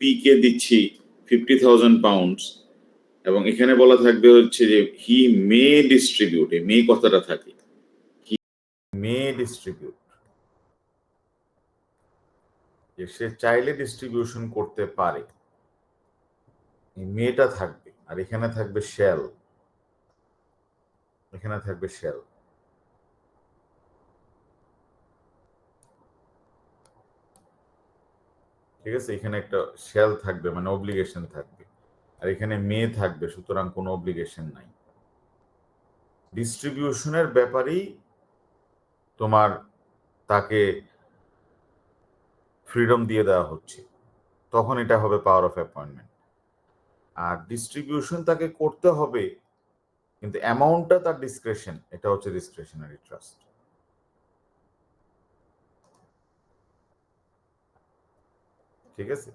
P K দিচ্ছি 50,000 pounds, এবং এখানে বলা থাকবে হচ্ছে যে হি মে ডিস্ট্রিবিউট, এই মে কথাটা থাকে, হি মে ডিস্ট্রিবিউট, যে সে চাইলে ডিস্ট্রিবিউশন করতে পারে, এই মেটা থাকবে। আর এখানে থাকবে শ্যাল, এখানে থাকবে শ্যাল। ঠিক আছে, এখানে একটা শ্যাল থাকবে, মানে অব্লিগেশন থাকবে, আর এখানে মে থাকবে, সুতরাং কোনো অব্লিগেশন নাই। ডিস্ট্রিবিউশনের ব্যাপারেই তোমার তাকে ফ্রিডম দিয়ে দেওয়া হচ্ছে, তখন এটা হবে পাওয়ার অফ অ্যাপয়েন্টমেন্ট। আর ডিস্ট্রিবিউশন তাকে করতে হবে, কিন্তু অ্যামাউন্টটা তার ডিসক্রিশন, এটা হচ্ছে ডিসক্রিশনারি ট্রাস্ট। ঠিক আছে,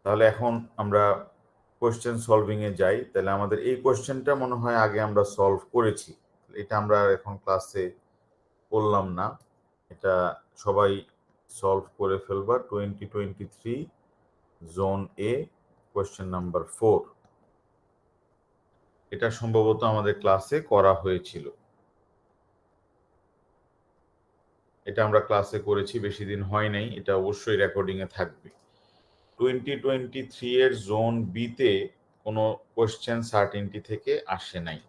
তাহলে এখন আমরা কোয়েশ্চেন সলভিং এ যাই। তাহলে আমাদের এই কোয়েশ্চেনটা মনে হয় আগে আমরা সলভ করেছি, এটা আমরা এখন ক্লাসে করলাম না, এটা সবাই সলভ করে ফেলবা। 2023 জোন এ কোয়েশ্চেন নাম্বার 4, এটা সম্ভবত আমাদের ক্লাসে করা হয়েছিল, এটা আমরা ক্লাসে করেছি, বেশি দিন হয় নাই, এটা অবশ্যই রেকর্ডিং এ থাকবে। 2023 এর জোন বি তে কোনো কোয়েশ্চেন সার্টেনটি থেকে আসে নাই।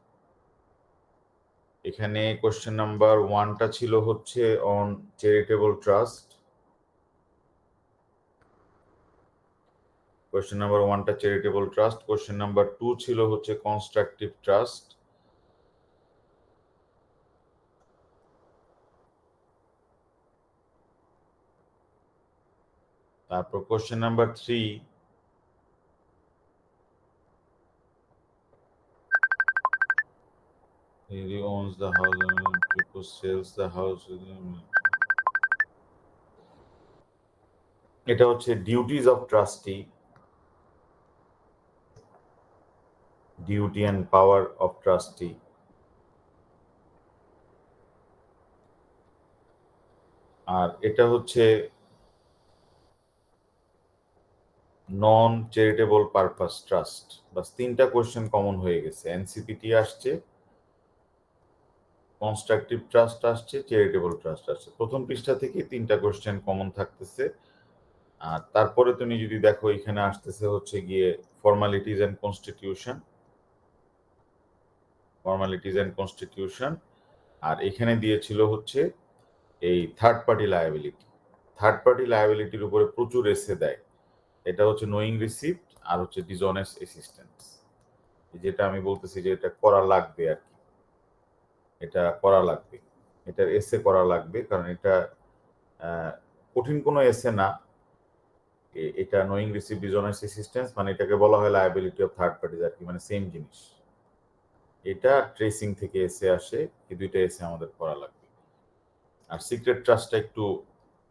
এখানে কোয়েশ্চেন নাম্বার 1টা ছিল হচ্ছে on charitable trust, question number 1টা চ্যারিটেবল ট্রাস্ট। কোয়েশ্চেন নাম্বার 2 ছিল হচ্ছে কনস্ট্রাকটিভ ট্রাস্ট, তারপর question number 3 he owns the house and people sells the house, এটা হচ্ছে duties of trustee, duty and power of trustee. আর এটা হচ্ছে নন চ্যারিটেবল পারপাস ট্রাস্ট। বাস 3টা কোয়েশ্চেন কমন হয়ে গেছে, এনসিপিটি আসছে, কনস্ট্রাকটিভ ট্রাস্ট আসছে, চ্যারিটেবল ট্রাস্ট আসছে। প্রথম পৃষ্ঠা থেকে 3টা কোয়েশ্চেন কমন থাকতেছে। আর তারপরে তুমি যদি দেখো এখানে আসতেছে হচ্ছে গিয়ে formalities and constitution, formalities and constitution. আর এখানে দিয়েছিল হচ্ছে এই third party liability. Third party লায়াবিলিটির উপরে প্রচুর এসে দেয়, এটা হচ্ছে নোয়িং রিসিপ্ট আর হচ্ছে ডিসঅনেস্ট অ্যাসিস্ট্যান্স, যেটা আমি বলতেছি যে এটা করা লাগবে আর কি, এটা করা লাগবে, এটার এসে করা লাগবে, কারণ এটা কঠিন কোনো এসে না। এটা নোয়িং রিসিপ্ট ডিসঅনেস্ট অ্যাসিস্ট্যান্স মানে এটাকে বলা হয় লায়াবিলিটি অফ থার্ড পার্টিজ আর কি, মানে সেম জিনিস। এটা ট্রেসিং থেকে এসে আসে, এই দুইটা এসে আমাদের করা লাগবে। আর সিক্রেট ট্রাস্টটা একটু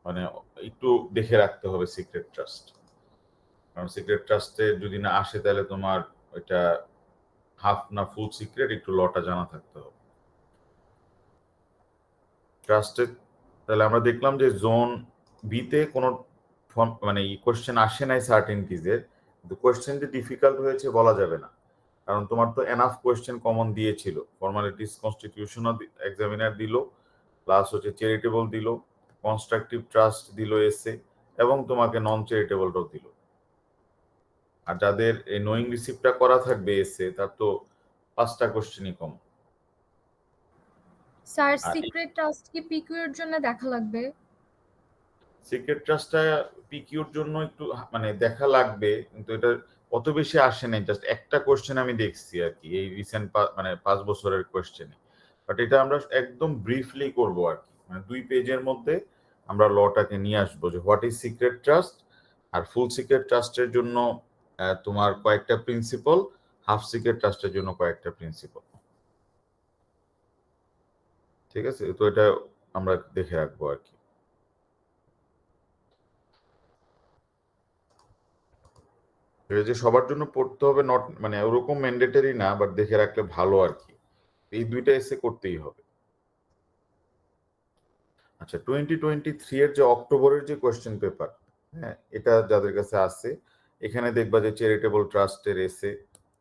মানে একটু দেখে রাখতে হবে সিক্রেট ট্রাস্ট, কারণ সিক্রেট ট্রাস্টে যদি না আসে তাহলে তোমার ওইটা হাফ না ফুল সিক্রেট, একটু লটা জানা থাকতে হবে ট্রাস্টে। তাহলে আমরা দেখলাম যে জোন বিতে কোনো মানে কোয়েশ্চেন আসে নাই সার্টেনটিজের, কিন্তু কোয়েশ্চেন যে ডিফিকাল্ট হয়েছে বলা যাবে না, কারণ তোমার তো এনাফ কোয়েশ্চেন কমন দিয়েছিল। ফর্মালিটিস কনস্টিটিউশনও এক্সামিনার দিল, প্লাস হচ্ছে চ্যারিটেবল দিল, কনস্ট্রাকটিভ ট্রাস্ট দিল এসে, এবং তোমাকে নন চ্যারিটেবলটাও দিল। আর যাদের এই নোয়িং রিসিপ্টটা করা থাকবে এসে, তার তো 5টা কোয়েশ্চেনই কম। স্যার সিক্রেট ট্রাস্ট কি পিকিউ এর জন্য দেখা লাগবে? সিক্রেট ট্রাস্টটা পিকিউর জন্য একটু মানে দেখা লাগবে, কিন্তু এটা অত বেশি আসে নাই, জাস্ট একটা কোয়েশ্চেন আমি দেখছি আর কি এই রিসেন্ট মানে 5 বছরের কোয়েশ্চেনে। বাট এটা আমরা একদম ব্রিফলি করব আর কি, মানে 2 পেজের মধ্যে আমরা লটাকে নিয়ে আসবো যে হোয়াট ইজ সিক্রেট ট্রাস্ট, আর ফুল সিক্রেট ট্রাস্টের জন্য তোমার কয়েকটা প্রিন্সিপল, হাফ সিক্রেট ট্রাস্টের জন্য কয়েকটা প্রিন্সিপল। ঠিক আছে, তো এটা আমরা দেখে রাখবো আর কি। যে সবার জন্য পড়তে হবে নট মানে ওরকম ম্যান্ডেটরি না, বাট দেখে রাখলে ভালো আর কি। এই 2টা এসে করতেই হবে। আচ্ছা, 2023 এর যে অক্টোবরের যে কোয়েশ্চেন পেপার, হ্যাঁ, এটা যাদের কাছে আছে, এখানে দেখবা যে চ্যারিটেবল ট্রাস্টের এসে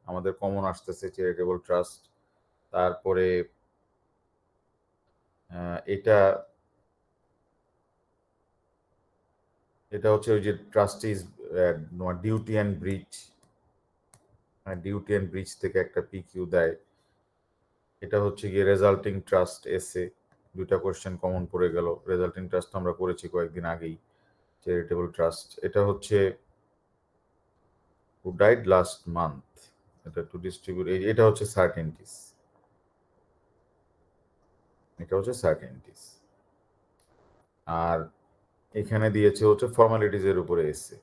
আমাদের কমন আসতেছে চ্যারিটেবল ট্রাস্ট। তারপরে এটা এটা হচ্ছে ওই যে ট্রাস্টিজ তোমার duty and breach, duty and breach থেকে একটা পিকিউ দেয়। এটা হচ্ছে গিয়ে রেজাল্টিং ট্রাস্ট এসে, দুইটা কোশ্চেন কমন পড়ে গেল। রেজাল্টিং ট্রাস্ট আমরা করেছি কয়েকদিন আগেই। চ্যারিটেবল ট্রাস্ট এটা হচ্ছে who died last month, এটা টু ডিস্ট্রিবিউট, এটা হচ্ছে সার্টেনটিস, এটা হচ্ছে সার্টেনটিস। আর এখানে দিয়েছে হচ্ছে ফর্মালিটিজ এর উপরে এসে।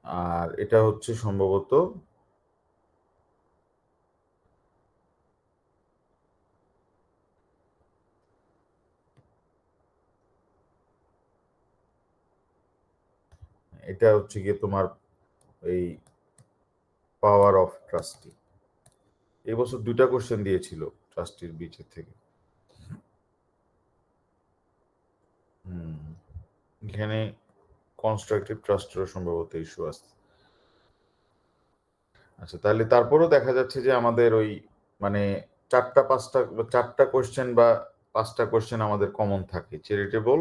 আর এটা হচ্ছে সম্ভবত এটা হচ্ছে গিয়ে তোমার এই পাওয়ার অফ ট্রাস্টি। এই বছর দুইটা কোশ্চেন দিয়েছিল ট্রাস্টির বিচের থেকে। এখানে কনস্ট্রাকটিভ ট্রাস্টেরও সম্ভবত ইস্যু আছে। আচ্ছা, তাহলে তারপরও দেখা যাচ্ছে যে আমাদের ওই মানে চারটা কোশ্চেন বা পাঁচটা কোশ্চেন আমাদের কমন থাকে, চ্যারিটেবল,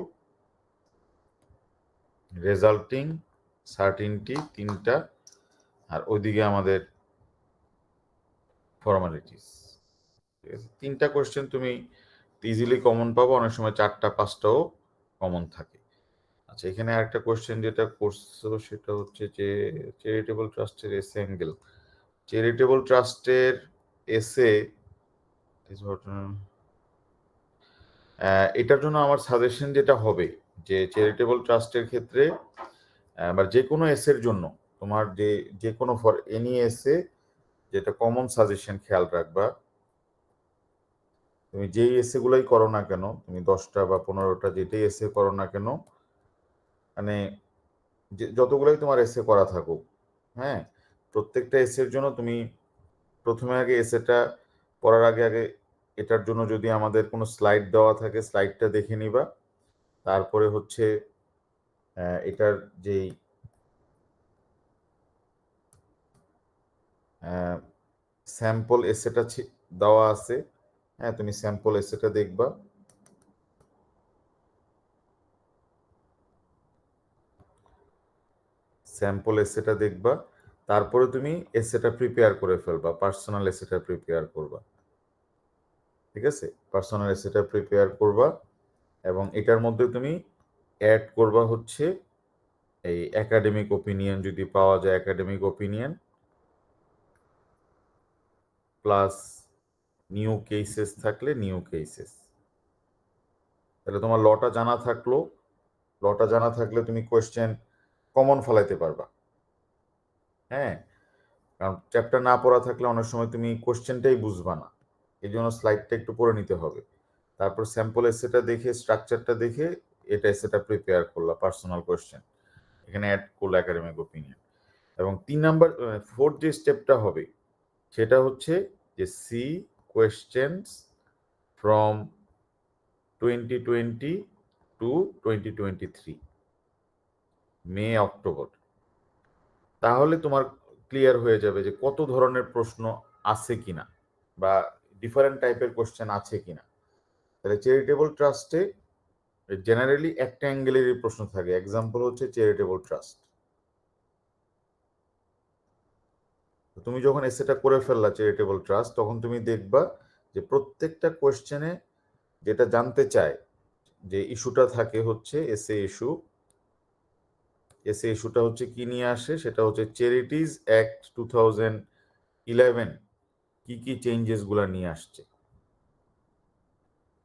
রেজাল্টিং, সার্টিনটি তিনটা, আর ওইদিকে আমাদের ফর্মালিটিস। ঠিক আছে, তিনটা কোশ্চেন তুমি ইজিলি কমন পাবো, অনেক সময় চারটা পাঁচটাও কমন থাকে। আচ্ছা, এখানে আরেকটা কোশ্চেন যেটা করছো সেটা হচ্ছে যে চ্যারিটেবল ট্রাস্টের এসে অ্যাঙ্গেল। চ্যারিটেবল ট্রাস্টের এসে এটার জন্য আমার সাজেশন যেটা হবে যে চ্যারিটেবল ট্রাস্টের ক্ষেত্রে বা যে কোনো এসের জন্য তোমার যে কোনো ফর এনি এসে, যেটা কমন সাজেশন খেয়াল রাখবা, তুমি যেই এসে গুলাই করো না কেন, তুমি 10টা বা 15টা যেটাই এসে করো না কেন, মানে যতগুলাই তোমার এসে করা থাকুক, হ্যাঁ, প্রত্যেকটা এসের জন্য তুমি প্রথমে আগে এসেটা পড়ার আগে আগে এটার জন্য যদি আমাদের কোনো স্লাইড দেওয়া থাকে স্লাইডটা দেখে নিবা। তারপরে হচ্ছে এটার যেই স্যাম্পল এসেটা দেওয়া আছে, হ্যাঁ, তুমি স্যাম্পল এসেটা দেখবা। স্যাম্পল এসেটা দেখবা, তারপরে তুমি এসেটা প্রিপেয়ার করে ফেলবা, পার্সোনাল এসেটা প্রিপেয়ার করবা। ঠিক আছে, পার্সোনাল এসেটা প্রিপেয়ার করবা এবং এটার মধ্যে তুমি অ্যাড করবা হচ্ছে এই একাডেমিক ওপিনিয়ন, যদি পাওয়া যায় academic opinion, plus new cases থাকলে নিউ কেসেস। তাহলে তোমার লটা জানা থাকলে তুমি কোয়েশ্চেন কমন ফলাইতে পারবা। হ্যাঁ, কারণ চ্যাপ্টার না পড়া থাকলে অনেক সময় তুমি কোশ্চেনটাই বুঝবা না, এই জন্য স্লাইডটা একটু পড়ে নিতে হবে। তারপর স্যাম্পল এসেটা দেখে স্ট্রাকচারটা দেখে এটা এসেটা প্রিপেয়ার করলা, পার্সোনাল কোশ্চেন এখানে অ্যাড করলো একাডেমিক ওপিনিয়ন। এবং 3 নাম্বার 4th যে স্টেপটা হবে সেটা হচ্ছে যে see questions from 2020 to 2023, May October. তাহলে তোমার ক্লিয়ার হয়ে যাবে যে কত ধরনের প্রশ্ন আছে কিনা বা ডিফারেন্ট টাইপের কোশ্চেন আছে কিনা। তাহলে চ্যারিটেবল ট্রাস্টে জেনারেলি একটা অ্যাঙ্গেলেরই প্রশ্ন থাকে, এক্সাম্পল হচ্ছে চ্যারিটেবল ট্রাস্ট। তুমি যখন এসেটা করে ফেললা চ্যারিটেবল ট্রাস্ট, তখন তুমি দেখবা যে প্রত্যেকটা কোশ্চেনে যেটা জানতে চায়, যে ইস্যুটা থাকে হচ্ছে এসে ইস্যুটা হচ্ছে কি নিয়ে আসে, সেটা হচ্ছে চ্যারিটিজ অ্যাক্ট 2011 কি কি চেঞ্জেস গুলা নিয়ে আসছে,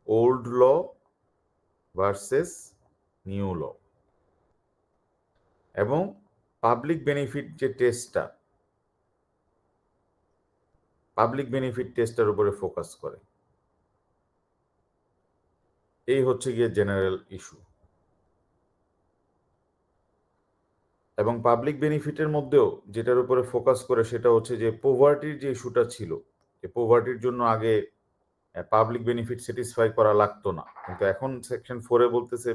ওল্ড ল ভার্সেস নিউ ল, এবং পাবলিক বেনিফিট যে টেস্টটা, পাবলিক বেনিফিট টেস্টটার উপরে ফোকাস করে। এই হচ্ছে গিয়ে জেনারেল ইস্যু। এবং পাবলিক বেনিফিটের মধ্যেও যেটার উপরে ফোকাস করে সেটা হচ্ছে যে পোভার্টির যে ইস্যুটা ছিল, যে পোভার্টির জন্য আগে পাবলিক বেনিফিট স্যাটিসফাই করা লাগতো না, কিন্তু এখন সেকশন 4-এ বলতেছে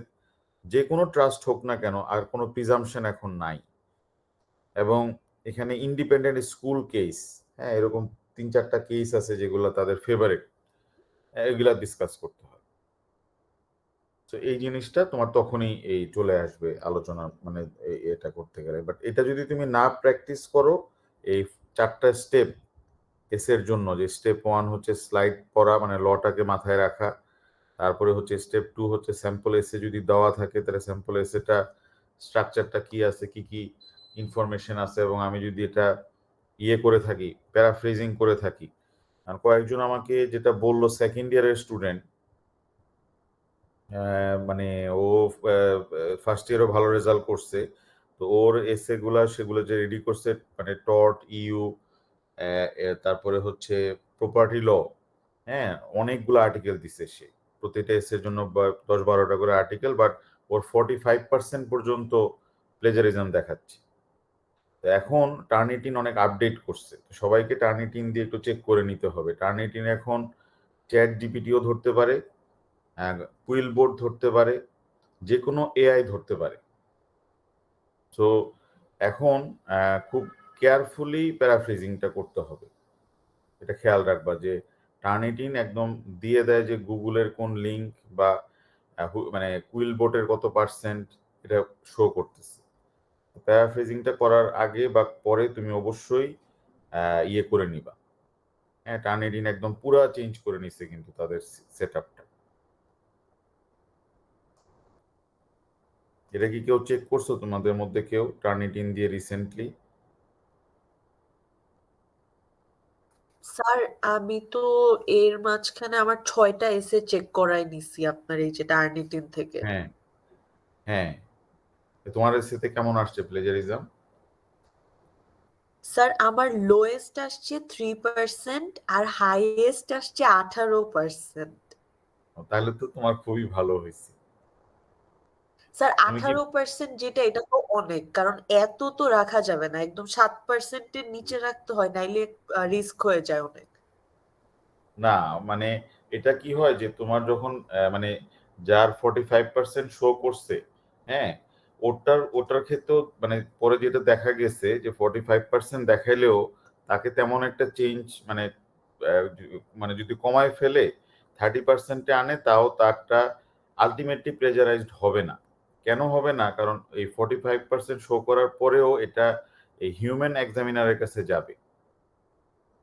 যে কোনো ট্রাস্ট হোক না কেন আর কোনো প্রিজাম্পশন এখন নাই। এবং এখানে ইন্ডিপেন্ডেন্ট স্কুল কেস, হ্যাঁ, এরকম 3-4টা কেস আছে যেগুলো তাদের ফেভারিট, এগুলা ডিসকাস করতে হয়। তো এই জিনিসটা তোমার তখনই এই চলে আসবে আলোচনা, মানে এটা করতে গেলে। বাট এটা যদি তুমি না প্র্যাকটিস করো, এই 4টা স্টেপ এসের জন্য, যে স্টেপ 1 হচ্ছে স্লাইড পড়া, মানে লটাকে মাথায় রাখা, তারপরে হচ্ছে স্টেপ 2 হচ্ছে স্যাম্পল এসে যদি দেওয়া থাকে তাহলে স্যাম্পল এসেটা স্ট্রাকচারটা কি আছে, কি কি ইনফরমেশন আছে, এবং আমি যদি এটা ইয়ে করে থাকি, প্যারাফ্রেজিং করে থাকি। আর কয়েকজন আমাকে যেটা বললো, সেকেন্ড ইয়ারের স্টুডেন্ট, মানে ও ফার্স্ট ইয়ারও ভালো রেজাল্ট করছে, তো ওর এসে গুলা সেগুলো যে রেডি করছে, মানে টর্ট ইউ, তারপরে হচ্ছে প্রপার্টি ল, হ্যাঁ, অনেকগুলো আর্টিকেল দিছে সে, প্রতিটা এসের জন্য 10-12টা করে আর্টিকেল, বাট ওর 45% পর্যন্ত প্লেজারিজম দেখাচ্ছে। তো এখন টার্নিটিন অনেক আপডেট করছে, সবাইকে টার্নিটিন দিয়ে একটু চেক করে নিতে হবে। টার্নিটিন এখন চ্যাট জিপিটিও ধরতে পারে, কুইল বোর্ড ধরতে পারে, যে কোনো এআই ধরতে পারে। সো এখন খুব কেয়ারফুলি প্যারাফ্রেজিংটা করতে হবে, এটা খেয়াল রাখবা যে টার্নিটিন একদম দিয়ে দেয় যে গুগলের কোন লিঙ্ক বা মানে কুইল বোর্ডের কত পার্সেন্ট এটা শো করতেছে। প্যারাফ্রেজিংটা করার আগে বা পরে তুমি অবশ্যই ইয়ে করে নিবা। হ্যাঁ, টার্নিটিন একদম পুরা চেঞ্জ করে নিছে কিন্তু তাদের সেট আপটা। এটা কি কেউ চেক করছো তোমাদের মধ্যে, কেউ টার্নিটিন দিয়ে রিসেন্টলি? স্যার আমি তো এর মাঝখানে আমার 6টা এসে চেক করাই নিছি আপনার এই যে টার্নিটিন থেকে। হ্যাঁ, হ্যাঁ, তোমার এসেতে কেমন আসছে প্লেজারিজম? স্যার আমার লোয়েস্ট আসছে 3% আর হাইয়েস্ট আসছে 18%। তাহলে তো তোমার খুবই ভালো হয়েছে। স্যার তুমি কি 18% যেটা, এটা তো অনেক, কারণ এত তো রাখা যাবে না, একদম 7%-এর নিচে রাখতে হয়, নাইলে রিস্ক হয়ে যায় অনেক। না, মানে এটা কি হয় যে তোমার যখন মানে যার 45% শো করছে, হ্যাঁ, ওটার ক্ষেত্রেও মানে পরে যেটা দেখা গেছে যে 45% দেখাইলেও তাকে তেমন একটা চেঞ্জ, মানে মানে যদি কমায় ফেলে 30%-এ আনে, তাও তারটা আলটিমেটলি প্রেজারাইজড হবে না। কেন হবে না? কারণ এই 45% শো করার পরেও এটা এই হিউম্যান এক্সামিনারের কাছে যাবে।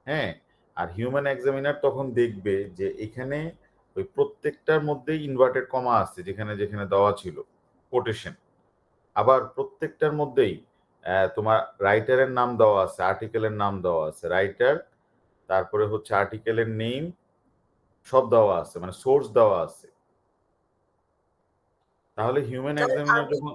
হ্যাঁ, আর হিউম্যান এক্সামিনার তখন দেখবে যে এখানে ওই প্রত্যেকটার মধ্যেই ইনভার্টেড কমা আছে, যেখানে যেখানে দেওয়া ছিল কোটেশন। আবার প্রত্যেকটার মধ্যেই তোমার রাইটারের নাম দেওয়া আছে, আর্টিকেলের নাম দেওয়া আছে, রাইটার, তারপরে হচ্ছে আর্টিকেলের নেম, সব দেওয়া আছে, মানে সোর্স দেওয়া আছে। তাহলে হিউম্যান স্যার এক্সামিনার আমি যখন,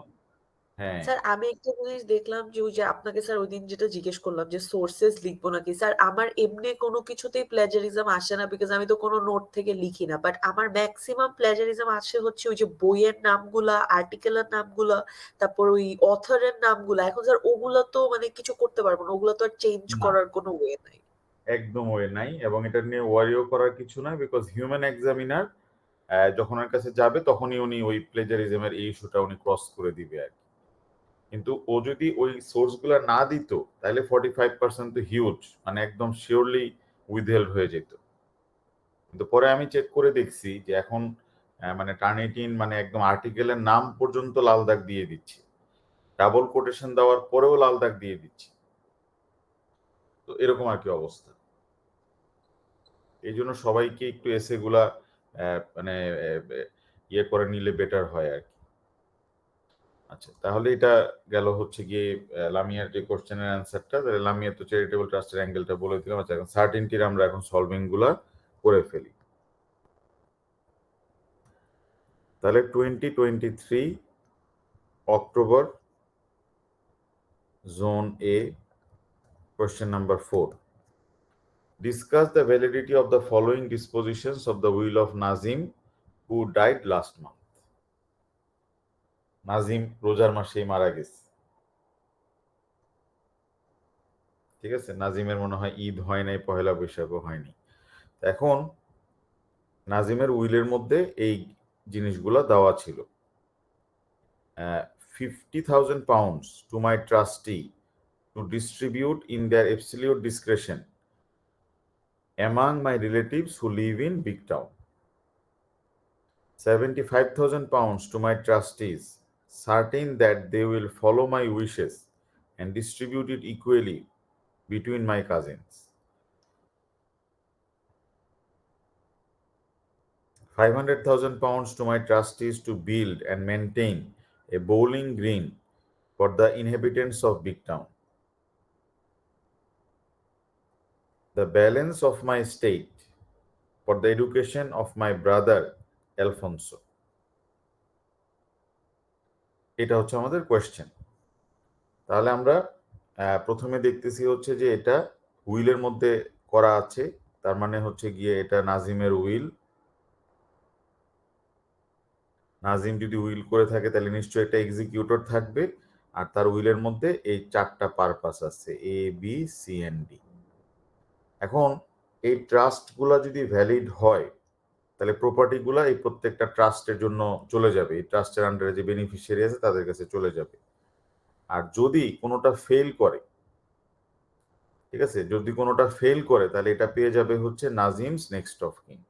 হ্যাঁ, স্যার আমি একটা জিনিস দেখলাম যে ওই যে আপনাকে স্যার ওই দিন যেটা জিজ্ঞেস করলাম যে সোর্সেস লিখবো নাকি, স্যার আমার এমনি কোনো কিছুতেই প্লেজারিজম আসে না, বিকজ আমি তো কোনো নোট থেকে লিখি না, বাট আমার ম্যাক্সিমাম প্লেজারিজম আসে হচ্ছে ওই যে বইয়ের নামগুলা, আর্টিকেলের নামগুলা, তারপর ওই অথরের নামগুলা। এখন স্যার ওগুলা তো মানে কিছু করতে পারবো না, ওগুলা তো আর চেঞ্জ না, করার কোনো ওয়ে নাই। একদম ওয়ে নাই, এবং এটা নিয়ে ওয়ারিও করার কিছু নাই, বিকজ হিউম্যান এক্সামিনার যখন ওর কাছে যাবে তখনই উনি ওই প্লেজারিজমের এই ইস্যুটা উনি ক্রস করে দিবে আর কি। কিন্তু ও যদি ওই সোর্স গুলা না দিত, তাহলে 45% তো হিউজ, মানে একদম শিওরলি উইথহেল্ড হয়ে যেত। কিন্তু পরে আমি চেক করে দেখছি যে এখন মানে টার্নিটিন মানে একদম আর্টিকেলের নাম পর্যন্ত লাল দাগ দিয়ে দিচ্ছে, ডাবল কোটেশন দেওয়ার পরেও লাল দাগ দিয়ে দিচ্ছে। তো এরকম আর কি অবস্থা। এই জন্য সবাইকে একটু এসে গুলা মানে ইয়ে করে নিলে বেটার হয় আর কি। আচ্ছা, তাহলে এটা গেল হচ্ছে গিয়ে লামিয়ার যে কোশ্চেনের অ্যান্সারটা। তাহলে লামিয়া তো চ্যারিটেবল ট্রাস্টের অ্যাঙ্গেলটা বলে দিলাম। আচ্ছা, এখন সার্টিনটির আমরা এখন সলভিং গুলা করে ফেলি। তাহলে 2023 October, zone A, question number 4, discuss the validity of the following dispositions of the will of Nazim who died last month. Nazim রোজার মাসেই মারা গেছে, ঠিক আছে? নাজিমের মনে হয় ঈদ হয় নাই, পহেলা বৈশাখও হয়নি। এখন নাজিমের উইলের মধ্যে এই জিনিসগুলো দেওয়া ছিল। 50,000 pounds to my trustee to distribute in their absolute discretion among my relatives who live in Big Town. 75,000 pounds to my trustees, certain that they will follow my wishes and distribute it equally between my cousins. 500,000 pounds to my trustees to build and maintain a bowling green for the inhabitants of Big Town. The balance of my estate for the education of my brother Alfonso. এটা হচ্ছে আমাদের question. তাহলে আমরা প্রথমে দেখতেছি হচ্ছে যে এটা উইলের মধ্যে করা আছে, তার মানে হচ্ছে গিয়ে এটা নাজিমের উইল। নাজিম যদি উইল করে থাকে তাহলে নিশ্চয়ই একটা এক্সিকিউটর থাকবে, আর তার উইলের মধ্যে এই 4টা পারপাস আছে, A B C and D. এখন এই ট্রাস্টগুলা যদি ভ্যালিড হয় তাহলে প্রপার্টিগুলা এই প্রত্যেকটা ট্রাস্টের জন্য চলে যাবে, এই ট্রাস্টের আন্ডারে যে বেনিফিশিয়ারি আছে তাদের কাছে চলে যাবে। আর যদি কোনোটা ফেল করে, ঠিক আছে, যদি কোনোটা ফেল করে তাহলে এটা পেয়ে যাবে হচ্ছে নাজিমস নেক্সট অফ কিন।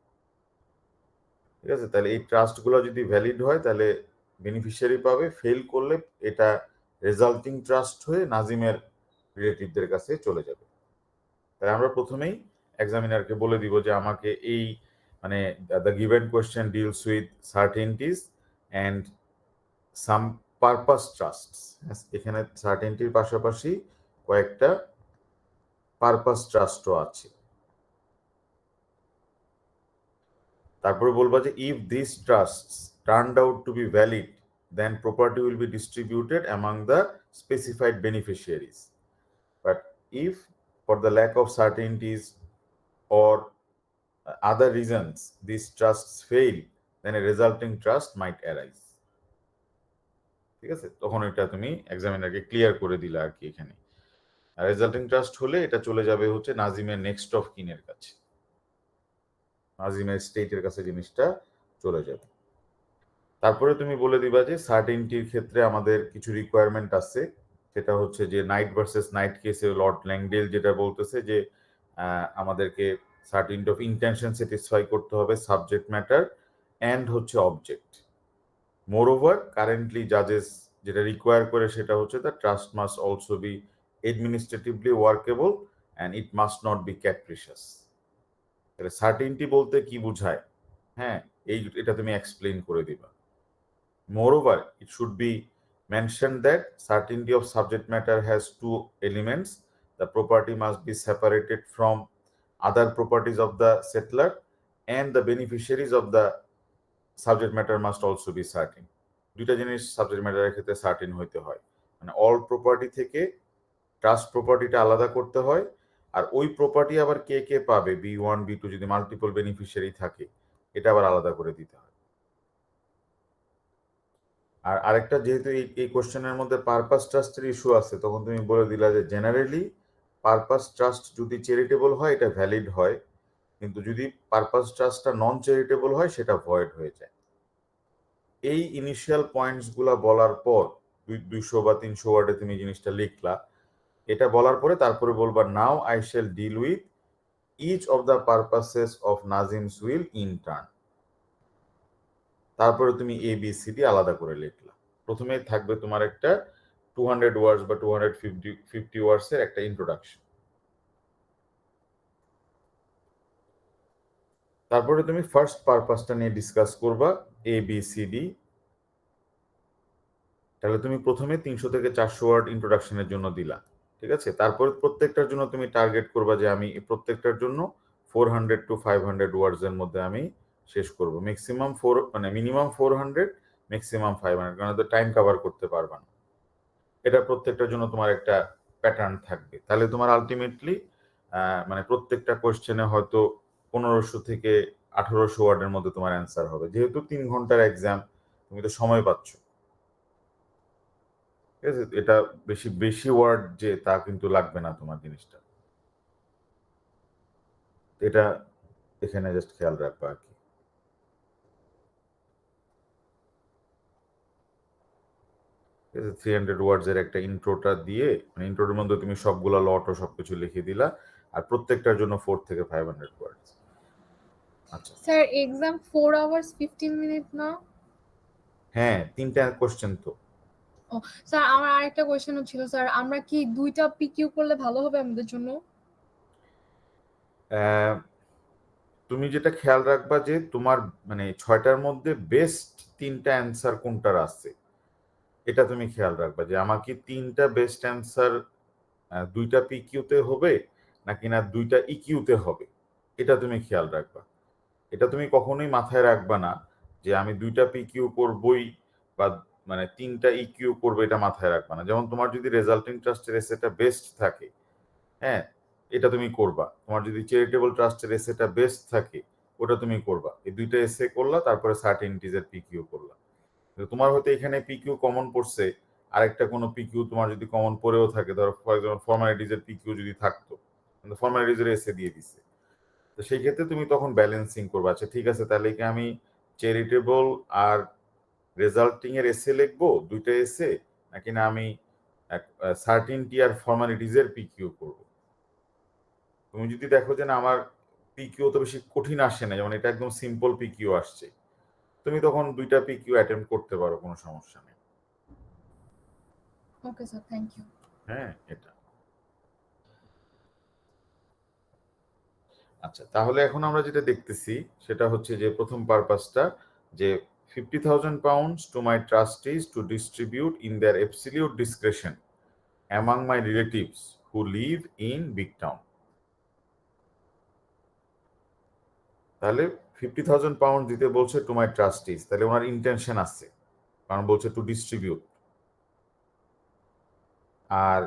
ঠিক আছে, তাহলে এই ট্রাস্টগুলো যদি ভ্যালিড হয় তাহলে বেনিফিশিয়ারি পাবে, ফেল করলে এটা রেজাল্টিং ট্রাস্ট হয়ে নাজিমের রিলেটিভদের কাছে চলে যাবে। তাহলে আমরা প্রথমেই এক্সামিনারকে বলে দিব যে আমাকে এই মানে the given question deals with certainties and some purpose trusts. এখানে সার্টেনটির পাশাপাশি কয়েকটা পারপাস ট্রাস্টও আছে। তারপরে বলবা যে if this trusts turned out to be valid then property will be distributed among the specified beneficiaries, but if for the lack of certainties or other reasons these trusts fail, then a resulting trust might arise. ঠিক আছে, তখন এটা তুমি এক্সামিনারকে clear করে দিলা আর কি। এখানে resulting trust হলে এটা চলে যাবে হচ্ছে নাজিমের নেক্সট অফ কিনের কাছে, নাজিমের স্টেটের কাছে জিনিসটা চলে যাবে। তারপরে তুমি বলে দিবা যে সার্টেনটির ক্ষেত্রে আমাদের কিছু রিকোয়ারমেন্ট আছে, সেটা হচ্ছে যে নাইট ভার্সেস নাইট কেসে লর্ড ল্যাংডেল যেটা বলতেছে যে আমাদেরকে সার্টেনটি অফ ইন্টেনশন স্যাটিসফাই করতে হবে, সাবজেক্ট ম্যাটার অ্যান্ড হচ্ছে অবজেক্ট। মোরওভার কারেন্টলি জাজেস যেটা রিকোয়ার করে সেটা হচ্ছে the trust must also be administratively workable and it must not be capricious. তাহলে সার্টেনটি বলতে কি বোঝায়, হ্যাঁ, এটা তুমি এক্সপ্লেইন করে দিবা। Moreover, it should be mentioned that certainty of subject matter has two elements. The property must be separated from other properties of the settler, and the beneficiaries of the subject matter must also be certain. দুইটা জিনিস subject ম্যাটারের ক্ষেত্রে certain হইতে হয়, মানে all property থেকে trust প্রপার্টিটা আলাদা করতে হয়, আর ওই প্রপার্টি আবার কে কে পাবে, B1 B2 যদি মাল্টিপল বেনিফিশিয়ারি থাকে এটা আবার আলাদা করে দিতে হয়। আর আরেকটা, যেহেতু এই কোশ্চেনের মধ্যে পারপাস ট্রাস্টের ইস্যু আছে, তখন তুমি বলে দিলা যে জেনারেলি পারপাস ট্রাস্ট যদি চ্যারিটেবল হয় এটা ভ্যালিড হয়, কিন্তু যদি পারপাস ট্রাস্টটা নন চ্যারিটেবল হয় সেটা ভয়েড হয়ে যায়। এই ইনিশিয়াল পয়েন্টসগুলা বলার পর 200 বা 300 ওয়ার্ডে তুমি জিনিসটা লিখলা। এটা বলার পরে তারপরে বলবা now I shall deal with each of the purposes of Nazim's will in turn. তারপরে তুমি ABCD আলাদা করে লিখলা। প্রথমে থাকবে তোমার একটা 200 ওয়ার্ডস বা 250 ওয়ার্ডসের একটা ইন্ট্রোডাকশন। তারপরে তুমি ফার্স্ট পারপাসটা নিয়ে ডিসকাস করবা, ABCD। তাহলে তুমি প্রথমে 300 থেকে 400 ওয়ার্ড ইন্ট্রোডাকশনের জন্য দিলা, ঠিক আছে। তারপর প্রত্যেকটার জন্য তুমি টার্গেট করবা যে আমি প্রত্যেকটার জন্য 400 to 500 ওয়ার্ডস এর মধ্যে আমি শেষ করব। ম্যাক্সিমাম মানে মিনিমাম 400, ম্যাক্সিমাম 500, কারণ তো টাইম কভার করতে পারবা না। এটা প্রত্যেকটার জন্য তোমার একটা প্যাটার্ন থাকবে। তাহলে তোমার আলটিমেটলি মানে প্রত্যেকটা কোশ্চেনে হয়তো 1500 থেকে 1800 ওয়ার্ডের মধ্যে তোমার অ্যান্সার হবে, যেহেতু 3 ঘন্টার এক্সাম, তুমি তো সময় পাচ্ছ, ঠিক আছে। এটা বেশি বেশি ওয়ার্ড যে তা কিন্তু লাগবে না তোমার জিনিসটা, এটা এখানে জাস্ট খেয়াল রাখবা আর কি। 300 ওয়ার্ডসের একটা ইন্ট্রোটা দিয়ে, মানে ইন্ট্রোর মধ্যে তুমি সবগুলা লট ও সবকিছু লিখে দিলা, আর প্রত্যেকটার জন্য 4 থেকে 500 ওয়ার্ডস। আচ্ছা স্যার এক্সাম 4 আওয়ার্স 15 মিনিট না? হ্যাঁ, 3টা কোশ্চেন তো। ও স্যার, আমার আরেকটা কোয়েশ্চেন ছিল স্যার, আমরা কি 2টা পিকিউ করলে ভালো হবে আমাদের জন্য? আহ, তুমি যেটা খেয়াল রাখবা যে তোমার মানে 6টার মধ্যে বেস্ট 3টা অ্যান্সার কোনটার আছে, এটা তুমি খেয়াল রাখবা যে আমার কি 3টা বেস্ট অ্যান্সার 2টা পিকিউতে হবে নাকি না 2টা ইকিউতে হবে, এটা তুমি খেয়াল রাখবা। এটা তুমি কখনোই মাথায় রাখবা না যে আমি 2টা পিকিউ করবই বা মানে 3টা ইকিউ করবো, এটা মাথায় রাখবা না। যেমন তোমার যদি রেজাল্টিং ট্রাস্টের এসেটা বেস্ট থাকে, হ্যাঁ, এটা তুমি করবা। তোমার যদি চ্যারিটেবল ট্রাস্টের এসেটা বেস্ট থাকে, ওটা তুমি করবা। এই 2টা এসে করলা, তারপরে সার্টেনিটিজের পিকিউ করলা। তোমার হয়তো এখানে পিকিউ কমন পড়ছে, আরেকটা কোনো পিকিউ তোমার যদি কমন পড়েও থাকে, ধরো ফর এক্সাম্পল ফর্মালিটিজের পিকিউ যদি থাকতো, কিন্তু ফর্মালিটিজের এসে দিয়ে দিছে, তো সেই ক্ষেত্রে তুমি তখন ব্যালেন্সিং করবে। আচ্ছা ঠিক আছে, তাহলে কি আমি চ্যারিটেবল আর রেজাল্টিং এর এসে লিখবো 2টা এসে, নাকি না আমি সার্টিনটি আর ফর্মালিটিজের পিকিউ করব? তুমি যদি দেখো যে না আমার পিকিউ তো বেশি কঠিন আসে না, যেমন এটা একদম সিম্পল পিকিউ আসছে, তুমি তখন 2টা পিকিউ অ্যাটেম্প করতে পারো, কোনো সমস্যা নেই। Okay sir, thank you. হ্যাঁ, এটা আচ্ছা। তাহলে এখন আমরা যেটা দেখতেছি সেটা হচ্ছে যে প্রথম পারপাসটা, যে 50,000 pounds to my trustees to distribute in their absolute discretion among my relatives who live in big town। তাহলে 50,000 পাউন্ড দিতে বলছে টু মাই ট্রাস্টিজ, তাহলে ওনার ইন্টেনশন আছে, কারণ বলছে টু ডিস্ট্রিবিউট। আর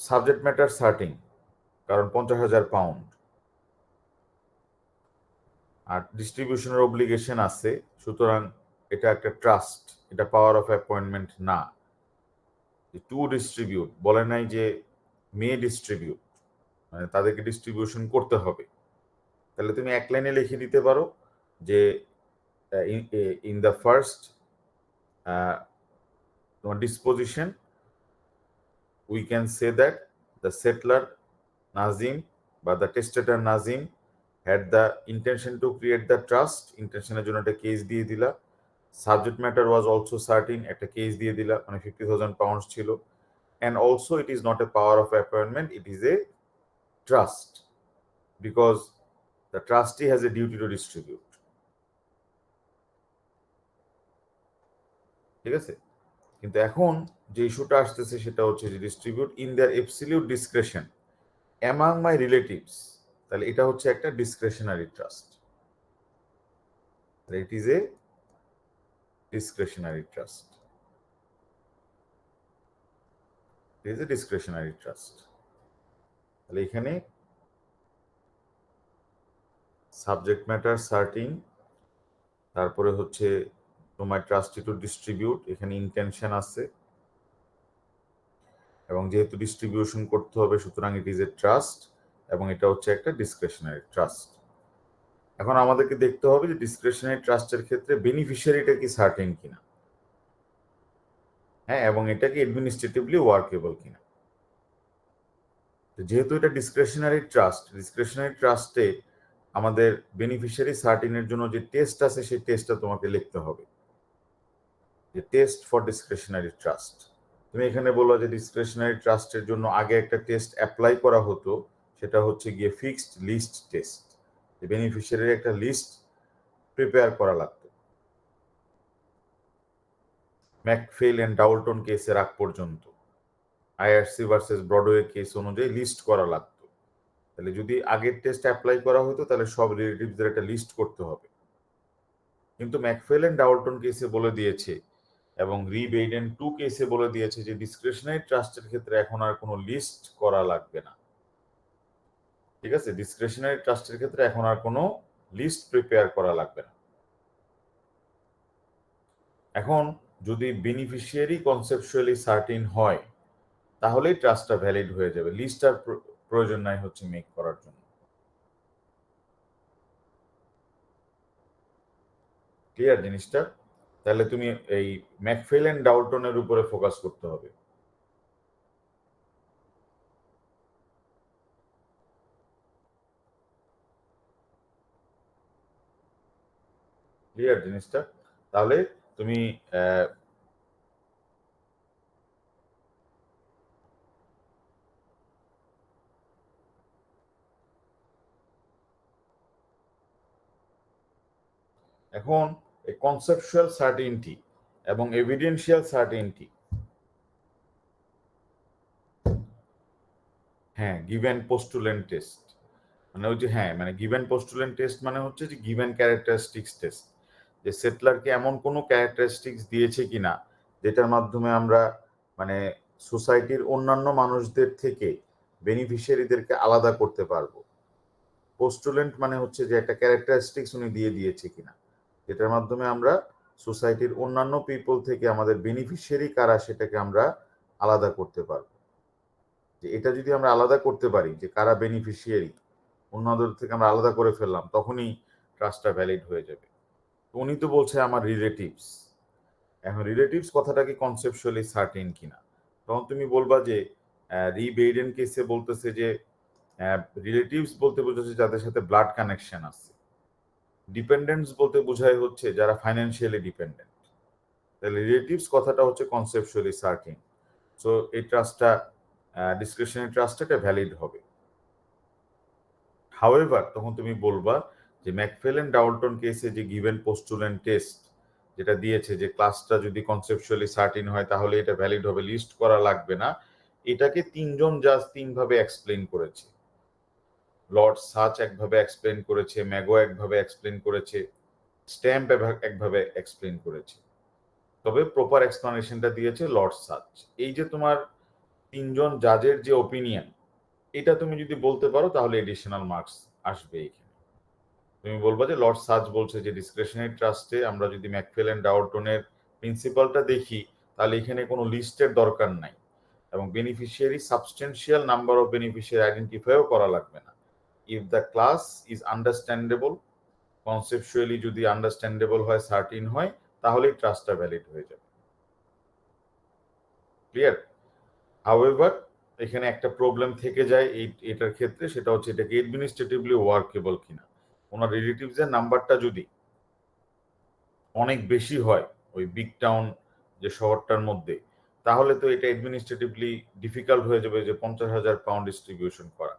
সাবজেক্ট ম্যাটার সার্টিং, কারণ 50,000 পাউন্ড। আর ডিস্ট্রিবিউশনের অব্লিগেশন আছে, সুতরাং এটা একটা ট্রাস্ট, এটা পাওয়ার অফ অ্যাপয়েন্টমেন্ট না। টু ডিস্ট্রিবিউট বলে নাই যে মে ডিস্ট্রিবিউট, মানে তাদেরকে ডিস্ট্রিবিউশন করতে হবে। তাহলে তুমি এক লাইনে লিখে দিতে পারো যে ইন দ্য ফার্স্ট তোমার disposition we can say that the settlor Nazim বা the testator Nazim had the intention to create the trust, ইন্টেনশনের জন্য একটা কেস দিয়ে দিলা। Subject matter was also certain, একটা কেস দিয়ে দিলা, মানে 50,000 পাউন্ড ছিল। And also it is not a power of appointment, it is a trust, because the trustee has a duty to distribute। ঠিক আছে, কিন্তু এখন যে ইস্যুটা আসতেছে সেটা হচ্ছে যে distribute in their absolute ডিসক্রেশন among my relatives, তাহলে এটা হচ্ছে একটা ডিসক্রেশনারি trust, it is A ডিসক্রেশনারি trust, it is A ডিসক্রেশনারি trust. তাহলে এখানে সাবজেক্ট ম্যাটার সার্টিং, তারপরে হচ্ছে তোমার ট্রাস্টি টু ডিস্ট্রিবিউট, এখানে ইন্টেনশন আছে, এবং যেহেতু ডিস্ট্রিবিউশন করতে হবে সুতরাং ইট ইজ এ ট্রাস্ট, এবং এটা হচ্ছে একটা ডিসক্রেশনারি ট্রাস্ট। এখন আমাদেরকে দেখতে হবে যে ডিসক্রেশনারি ট্রাস্টের ক্ষেত্রে বেনিফিশিয়ারিটা কি সার্টেন কিনা, হ্যাঁ, এবং এটা কি অ্যাডমিনিস্ট্রেটিভলি ওয়ার্কেবল কিনা। যেহেতু এটা ডিসক্রেশনারি ট্রাস্ট, ডিসক্রেশনারি ট্রাস্টে আমাদের বেনিফিশিয়ারি সার্টিনের জন্য যে টেস্ট আছে সেই টেস্টটা তোমাকে লিখতে হবে, যে টেস্ট ফর ডিসক্রেশনারি ট্রাস্ট। তুমি এখানে বললো যে ডিসক্রেশনারি ট্রাস্টের জন্য আগে একটা টেস্ট অ্যাপ্লাই করা হতো, সেটা হচ্ছে গিয়ে ফিক্সড লিস্ট টেস্ট, বেনিফিশিয়ারির একটা লিস্ট প্রিপেয়ার করা লাগতো। ম্যাকফেল এন্ড ডাউলটন কেসের আগ পর্যন্ত আইআরসি ভার্সেস ব্রডওয়ে কেস অনুযায়ী লিস্ট করা লাগতো। তাহলে যদি আগের টেস্ট অ্যাপ্লাই করা হতো তাহলে সব রিলেটিভসদের একটা লিস্ট করতে হবে। কিন্তু ম্যাকফেল এন্ড ডাউলটন কেসে বলে দিয়েছে, এবং রি-বেইডেন 2 কেসে বলে দিয়েছে যে ডিসক্রিশনারি ট্রাস্টের ক্ষেত্রে এখন আর কোনো লিস্ট করা লাগবে না। ঠিক আছে, ডিসক্রিশনারি ট্রাস্টের ক্ষেত্রে এখন আর কোনো লিস্ট প্রিপেয়ার করা লাগবে না। এখন যদি বেনিফিশিয়ারি কনসেপচুয়ালি সার্টিন হয় তাহলেই ট্রাস্টটা ভ্যালিড হয়ে যাবে, লিস্ট আর প্রয়োজন নাই হচ্ছে মেক করার জন্য। ক্লিয়ার জিনিসটা? তাহলে তুমি এই ম্যাকফেলেন ডাউল্টনের উপরে ফোকাস করতে হবে। ক্লিয়ার জিনিসটা? তাহলে তুমি এখন এই কনসেপচুয়াল সার্টেনটি এবং এভিডেন্সিয়াল সার্টেনটি, হ্যাঁ গিভেন পোস্টুলেন্ট টেস্ট মানে ওই যে, হ্যাঁ মানে গিভেন পোস্টুলেন্ট টেস্ট মানে হচ্ছে যে গিভেন ক্যারেক্টারিস্টিক্স টেস্ট, যে সেটলারকে এমন কোনো ক্যারেক্টারিস্টিক্স দিয়েছে কিনা যেটার মাধ্যমে আমরা মানে সোসাইটির অন্যান্য মানুষদের থেকে বেনিফিশিয়ারিদেরকে আলাদা করতে পারবো। পোস্টুলেন্ট মানে হচ্ছে যে একটা ক্যারেক্টারিস্টিক্স উনি দিয়ে দিয়েছে কিনা যেটার মাধ্যমে আমরা সোসাইটির অন্যান্য পিপল থেকে আমাদের বেনিফিশিয়ারি কারা সেটাকে আমরা আলাদা করতে পারবো। যে এটা যদি আমরা আলাদা করতে পারি যে কারা বেনিফিশিয়ারি অন্যদের থেকে আমরা আলাদা করে ফেললাম, তখনই ট্রাস্টটা ভ্যালিড হয়ে যাবে। উনি তো বলছে আমার রিলেটিভস, এখন রিলেটিভস কথাটা কি কনসেপচুয়ালি সার্টেন কিনা, তখন তুমি বলবা যে রি বেইডেন কেসে বলতেছে যে রিলেটিভস বলতে বোঝাচ্ছে যাদের সাথে ব্লাড কানেকশন আছে, ডিপেন্ডেন্টস বলতে বোঝায় হচ্ছে যারা ফাইন্যান্সিয়ালি ডিপেন্ডেন্ট। তাহলে রিলেটিভস কথাটা হচ্ছে কনসেপচুয়ালি সার্টেন, সো এই ট্রাস্টটা ডিসক্রিশনারি ট্রাস্টটা ভ্যালিড হবে। হাউএভার তখন তুমি বলবা যে ম্যাকফেলেন ডাউল্টন কেসে যে গিভেন পোস্টুলেন্ট টেস্ট যেটা দিয়েছে যে ক্লাসটা যদি কনসেপচুয়ালি সার্টিন হয় তাহলে এটা ভ্যালিড হবে, লিস্ট করা লাগবে না, এটাকে তিনজন জাজ তিনভাবে এক্সপ্লেন করেছে। লর্ড সাচ একভাবে এক্সপ্লেন করেছে, ম্যাগো একভাবে এক্সপ্লেন করেছে, স্ট্যাম্প একভাবে এক্সপ্লেন করেছে, তবে প্রপার এক্সপ্লানেশনটা দিয়েছে লর্ড সাচ। এই যে তোমার তিনজন জাজের যে ওপিনিয়ন, এটা তুমি যদি বলতে পারো তাহলে এডিশনাল মার্কস আসবে এখানে। তুমি বলবা যে লর্ড সাচ বলছে যে ডিসক্রিশনারি ট্রাস্টে আমরা যদি ম্যাকফেলেন ডাউল্টনের প্রিন্সিপালটা দেখি তাহলে এখানে কোনো লিস্টের দরকার নাই এবং beneficiary substantial number of beneficiary আইডেন্টিফাইও করা লাগবে না। If the class is understandable, conceptually যদি আন্ডারস্ট্যান্ডেবল হয়, সার্টিন হয়, তাহলেই ট্রাস্টটা ভ্যালিড হয়ে যাবে। ক্লিয়ার? হাউএভার এখানে একটা প্রবলেম থেকে যায় এটার ক্ষেত্রে, সেটা হচ্ছে এটাকে অ্যাডমিনিস্ট্রেটিভলি ওয়ার্কেবল কিনা। ওনার রিলেটিভসের নাম্বারটা যদি অনেক বেশি হয় ওই বিগ টাউন যে শহরটার মধ্যে, তাহলে তো এটা অ্যাডমিনিস্ট্রেটিভলি ডিফিকাল্ট হয়ে যাবে যে 50,000 পাউন্ড ডিস্ট্রিবিউশন করা।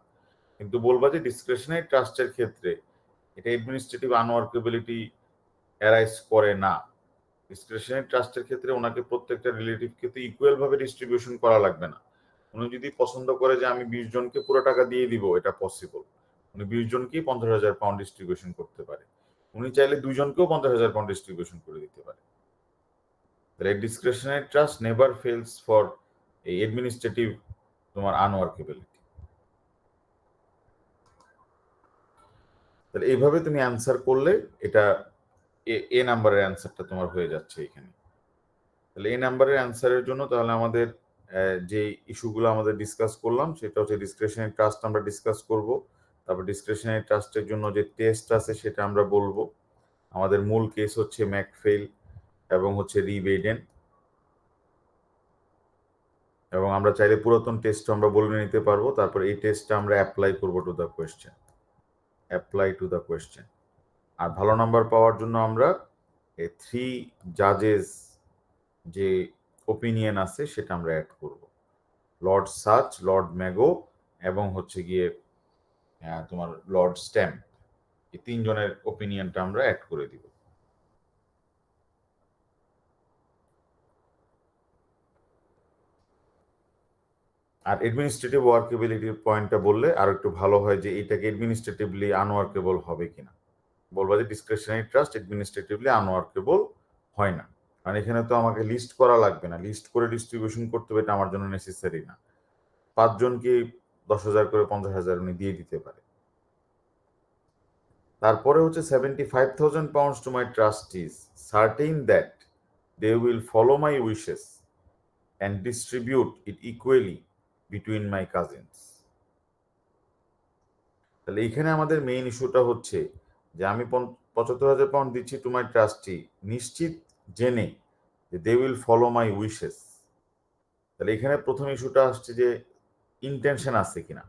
কিন্তু বলবা যে ডিসক্রিশনারি ট্রাস্টের ক্ষেত্রে এটা অ্যাডমিনিস্ট্রেটিভ আনওয়ার্কেবিলিটি অ্যারাইজ করে না। ডিসক্রিশনারি ট্রাস্টের ক্ষেত্রে ওনাকে প্রত্যেকটা রিলেটিভকে তো ইকুয়াল ভাবে ডিস্ট্রিবিউশন করা লাগবে না। উনি যদি পছন্দ করে যে আমি 20 জনকে পুরো টাকা দিয়ে দিব, এটা পসিবল। উনি 20 জনকেই 50,000 পাউন্ড ডিস্ট্রিবিউশন করতে পারে। উনি চাইলে 2 জনকেও 50,000 পাউন্ড ডিস্ট্রিবিউশন করে দিতে পারে। তাহলে discretionary trust never fails for এই অ্যাডমিনিস্ট্রেটিভ তোমার আনওয়ার্কেবিলিটি। তাহলে এইভাবে তুমি অ্যান্সার করলে এটা এ নাম্বারের অ্যান্সারটা তোমার হয়ে যাচ্ছে এখানে। তাহলে এই নাম্বারের অ্যান্সারের জন্য তাহলে আমাদের যে ইস্যুগুলো আমাদের ডিসকাস করলাম সেটা হচ্ছে ডিসক্রিশনারি ট্রাস্ট আমরা ডিসকাস করব, তারপর ডিসক্রিশনারি ট্রাস্টের জন্য যে টেস্ট আছে সেটা আমরা বলবো। আমাদের মূল কেস হচ্ছে ম্যাকফেল এবং হচ্ছে রি বেইডেন, এবং আমরা চাইলে পুরাতন টেস্ট আমরা বলে নিতে পারবো। তারপর এই টেস্টটা আমরা অ্যাপ্লাই করবো to the question, apply to the question. আর ভালো নাম্বার পাওয়ার জন্য আমরা এই 3 জাজেস যে ওপিনিয়ন আছে সেটা আমরা অ্যাড করব, লর্ড সাচ, লর্ড ম্যাগো এবং হচ্ছে গিয়ে তোমার লর্ড স্ট্যাম্প, এই তিনজনের ওপিনিয়নটা আমরা অ্যাড করে দিব। আর অ্যাডমিনিস্ট্রেটিভ ওয়ার্কেবিলিটির পয়েন্টটা বললে আর একটু ভালো হয় যে এটাকে অ্যাডমিনিস্ট্রেটিভলি আনওয়ার্কেবল হবে কিনা। বলবা যে ডিসক্রিশনারি ট্রাস্ট অ্যাডমিনিস্ট্রেটিভলি আনওয়ার্কেবল হয় না, কারণ এখানে তো আমাকে লিস্ট করা লাগবে না, লিস্ট করে ডিস্ট্রিবিউশন করতে হবে এটা আমার জন্য নেসেসারি না। 5 জনকে 10,000 করে 50,000 উনি দিয়ে দিতে পারে। তারপরে হচ্ছে 75,000 pounds to my trustees, certain that they will follow my wishes and distribute it equally between my cousins. তাহলে এখানে আমাদের মেইন ইস্যুটা হচ্ছে যে আমি 75,000 পাউন্ড দিচ্ছি টু মাই ট্রাস্টি, নিশ্চিত জেনে যে they will follow my wishes, তাহলে এখানে প্রথম ইস্যুটা আসছে যে ইন্টেনশন আছে কিনা,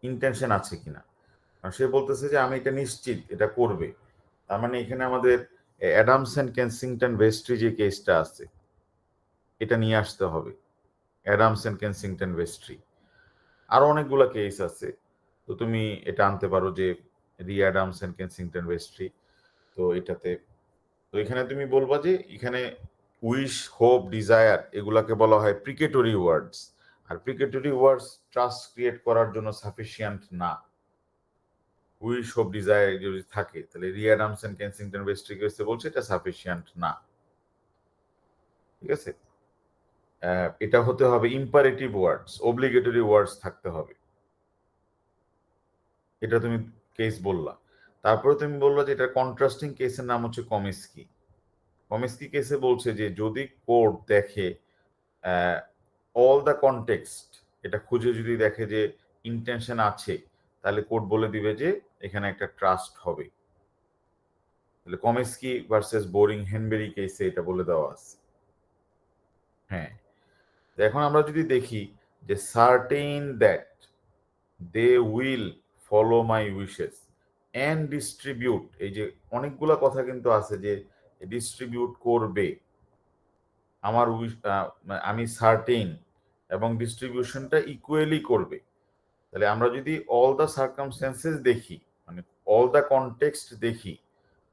ইন্টেনশন আছে কিনা। কারণ সে বলতেছে যে আমি এটা নিশ্চিত এটা করবে, তার মানে এখানে আমাদের অ্যাডামস অ্যান্ড কেনসিংটন ভেস্ট্রি যে কেসটা আছে এটা নিয়ে আসতে হবে। অ্যাডামস অ্যান্ড কেনসিংটন ভেস্ট্রি, আরো অনেকগুলো কেস আছে, তো তুমি এটা আনতে পারো যে রি অ্যাডামস অ্যান্ড কেনসিংটন ভেস্ট্রি। তো এটাতে, তো এখানে তুমি বলবা যে এখানে উইশ, হোপ, ডিজায়ার এগুলাকে বলা হয় প্রিকেটরি ওয়ার্ডস, আর প্রিকেটরি ওয়ার্ডস ট্রাস্ট ক্রিয়েট করার জন্য সাফিসিয়েন্ট না। উইশ, হোপ, ডিজায়ার যদি থাকে তাহলে রি অ্যাডামস এন্ড কেনসিংটন ভেস্ট্রি কেসে বলছে এটা সাফিসিয়েন্ট না। ঠিক আছে, এটা হতে হবে ইম্পারেটিভ ওয়ার্ডস, অব্লিগেটরি ওয়ার্ডস থাকতে হবে। এটা তুমি কেস বললা। তারপরে তুমি বললা যে এটা কন্ট্রাস্টিং কেসের নাম হচ্ছে কমিস্কি। কমিস্কি কেসে বলছে যে যদি কোর্ট দেখে অল দ্য কনটেক্সট, এটা খুঁজে যদি দেখে যে ইন্টেনশন আছে, তাহলে কোর্ট বলে দিবে যে এখানে একটা ট্রাস্ট হবে। তাহলে কমিস্কি ভার্সেস বোরিং হেনবেরি কেসে এটা বলে দেওয়া আছে। হ্যাঁ, এখন আমরা যদি দেখি যে certain that they will follow my wishes and distribute, এই যে অনেকগুলা কথা কিন্তু আছে যে ডিস্ট্রিবিউট করবে, আমার আমি সার্টেইন এবং ডিস্ট্রিবিউশনটা ইকুয়ালি করবে। তাহলে আমরা যদি অল দ্য সার্কামস্টেন্সেস দেখি, মানে অল দ্য কনটেক্সট দেখি,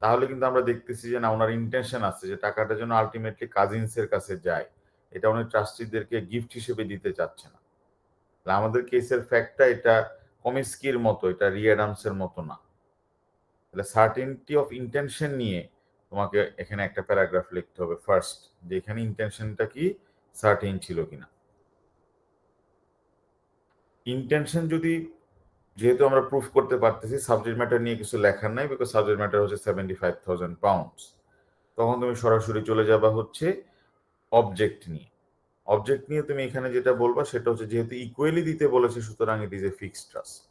তাহলে কিন্তু আমরা দেখতেছি যে না, ওনার ইন্টেনশন আছে যে টাকাটা যেন আলটিমেটলি কাজিনসের কাছে যায়, এটা উনি ট্রাস্টিদেরকে গিফট হিসেবে দিতে চাচ্ছে না। তাহলে আমাদের কেসের ফ্যাক্টটা এটা কমিস্কির মতো, এটা রি অ্যাডামসের মতো না। তাহলে সার্টেনটি অফ ইন্টেনশন নিয়ে তোমাকে এখানে একটা প্যারাগ্রাফ লিখতে হবে ফার্স্ট, যে এখানে ইন্টেনশনটা কি সার্টেন ছিল কিনা। ইন্টেনশন যদি, যেহেতু আমরা প্রুফ করতে পারতেছি সাবজেক্ট ম্যাটার নিয়ে কিছু লেখার নাই, বিকজ সাবজেক্ট ম্যাটার হচ্ছে 75,000 পাউন্ডস, তখন তুমি সরাসরি চলে যাবা হচ্ছে অবজেক্ট নিয়ে। অবজেক্ট নিয়ে তুমি এখানে যেটা বলবা সেটা হচ্ছে যেহেতু ইকুয়ালি দিতে বলেছে, সুতরাং it is a fixed trust.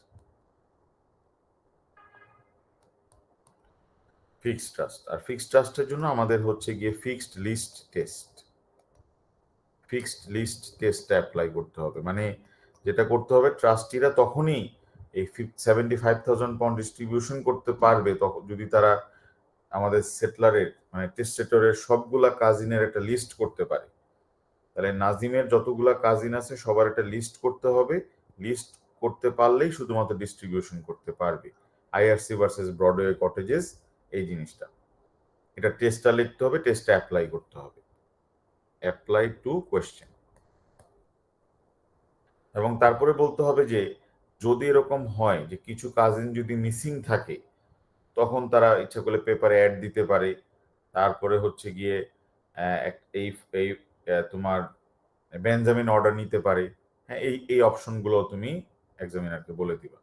Fixed trust, আর ফিক্সড ট্রাস্টের জন্য আমাদের হচ্ছে গিয়ে fixed list test, fixed list টেস্টটা অ্যাপ্লাই করতে হবে। মানে যেটা করতে হবে, ট্রাস্টিরা তখনই এই 75,000 পাউন্ড ডিস্ট্রিবিউশন করতে পারবে তখন যদি তারা আমাদের সেটলারের মানে টেস্টেটরের সবগুলা কাজিনের একটা লিস্ট করতে পারে। তাহলে নাজিমের যতগুলা কাজিন আছে সবার একটা লিস্ট করতে হবে, লিস্ট করতে পারলেই শুধুমাত্র ডিস্ট্রিবিউশন করতে পারবে। আইআরসি ভার্সেস ব্রডওয়ে কটেজেস এই জিনিসটা, এটা টেস্টটা লিখতে হবে, টেস্টটা অ্যাপ্লাই করতে হবে, অ্যাপ্লাই টু কোয়েশ্চেন। এবং তারপরে বলতে হবে যে যদি এরকম হয় যে কিছু কাজিন যদি মিসিং থাকে, তখন তারা ইচ্ছা করলে পেপারে অ্যাড দিতে পারে। তারপরে হচ্ছে গিয়ে এই এই তোমার বেঞ্জামিন অর্ডার নিতে পারে। হ্যাঁ, এই এই অপশনগুলো তুমি এক্সামিনারকে বলে দিবা।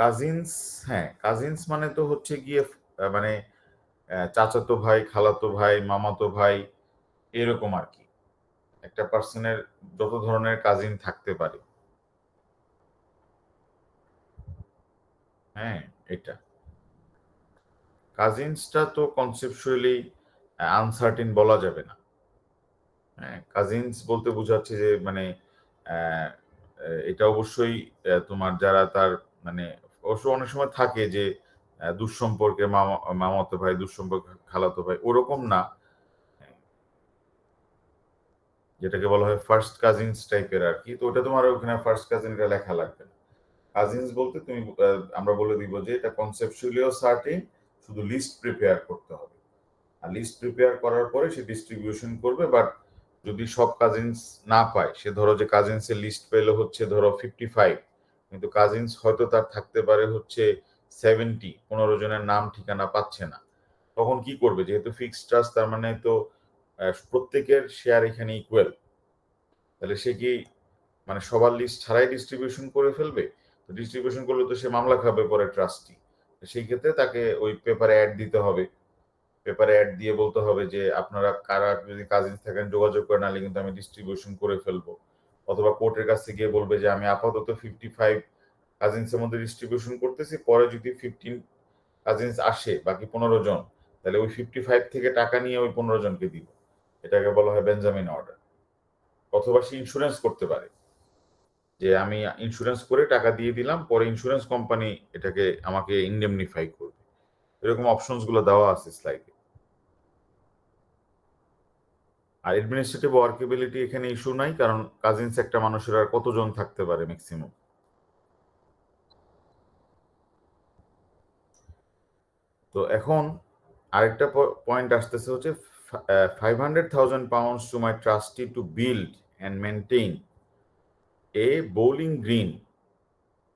কাজিনস, হ্যাঁ কাজিনস মানে তো হচ্ছে গিয়ে মানে চাচাতো ভাই, খালাতো ভাই, মামাতো ভাই, এরকম আর কি। একটা পার্সনের যত ধরনের কাজিন থাকতে পারে। হ্যাঁ, এটা কাজিনসটা তো কনসেপচুয়ালি আনসার্টেন বলা যাবে না। হ্যাঁ, কাজিনস বলতে বোঝাচ্ছে যে মানে আহ, এটা অবশ্যই তোমার যারা তার মানে অবশ্য অনেক সময় থাকে যে দুঃসম্পর্কে মামাতো ভাই, দুঃসম্পর্কে খালাতো ভাই, ওরকম না। যেটাকে বলা হয় ফার্স্ট কাজিনস টাইপের আর কি। তো ওটা তোমার ওখানে ফার্স্ট কাজিনটা লেখা লাগবে না। কাজিনস বলতে তুমি আমরা বলে দিব যে এটা কনসেপচুয়ালিও সার্টেন, শুধু লিস্ট প্রিপেয়ার করতে হবে। আর লিস্ট প্রিপেয়ার করার পরে সে ডিস্ট্রিবিউশন করবে। বাট যদি সব কাজিনস না পায়, সে ধরো যে কাজিনসের লিস্ট পেলো হচ্ছে ধরো 55, কিন্তু কাজিনস হয়তো তার থাকতে পারে হচ্ছে 70, 15 জনের নাম ঠিকানা পাচ্ছে না, তখন কি করবে? যেহেতু ফিক্সড ট্রাস্ট, তার মানে তো প্রত্যেকের শেয়ার এখানে ইকুয়াল, তাহলে সে কি মানে সবার লিস্ট ছাড়াই ডিস্ট্রিবিউশন করে ফেলবে? তো ডিস্ট্রিবিউশন করলে তো সে মামলা খাবে পরে ট্রাস্টি, সেই ক্ষেত্রে তাকে ওই পেপারে অ্যাড দিতে হবে। পেপারে অ্যাড দিয়ে বলতে হবে যে আপনারা কারা যদি কাজিন থাকেন যোগাযোগ করে, নাহলে কিন্তু আমি ডিস্ট্রিবিউশন করে ফেলবো। অথবা কোর্টের কাছে গিয়ে বলবে যে আমি আপাতত 55 কাজিনসের মধ্যে ডিস্ট্রিবিউশন করতেছি, পরে যদি 15 কাজিনস আসে বাকি 15 জন, তাহলে ওই 55 থেকে টাকা নিয়ে ওই 15 জনকে দিব। এটাকে বলা হয় বেঞ্জামিন অর্ডার। অথবা সে ইন্স্যুরেন্স করতে পারে যে আমি ইন্স্যুরেন্স করে টাকা দিয়ে দিলাম, পরে ইন্স্যুরেন্স কোম্পানি এটাকে আমাকে ইন্ডেমনিফাই করবে। এরকম অপশনস গুলো দেওয়া আছে স্লাইডে। আর অ্যাডমিনিস্ট্রেটিভ ওয়ার্কেবিলিটি এখানে ইস্যু নাই, কারণ কাজিনস একটা মানুষের আর কতজন থাকতে পারে ম্যাক্সিমাম। তো এখন আরেকটা পয়েন্ট আসতেছে হচ্ছে 500,000 pounds to my trustee to build and maintain a bowling green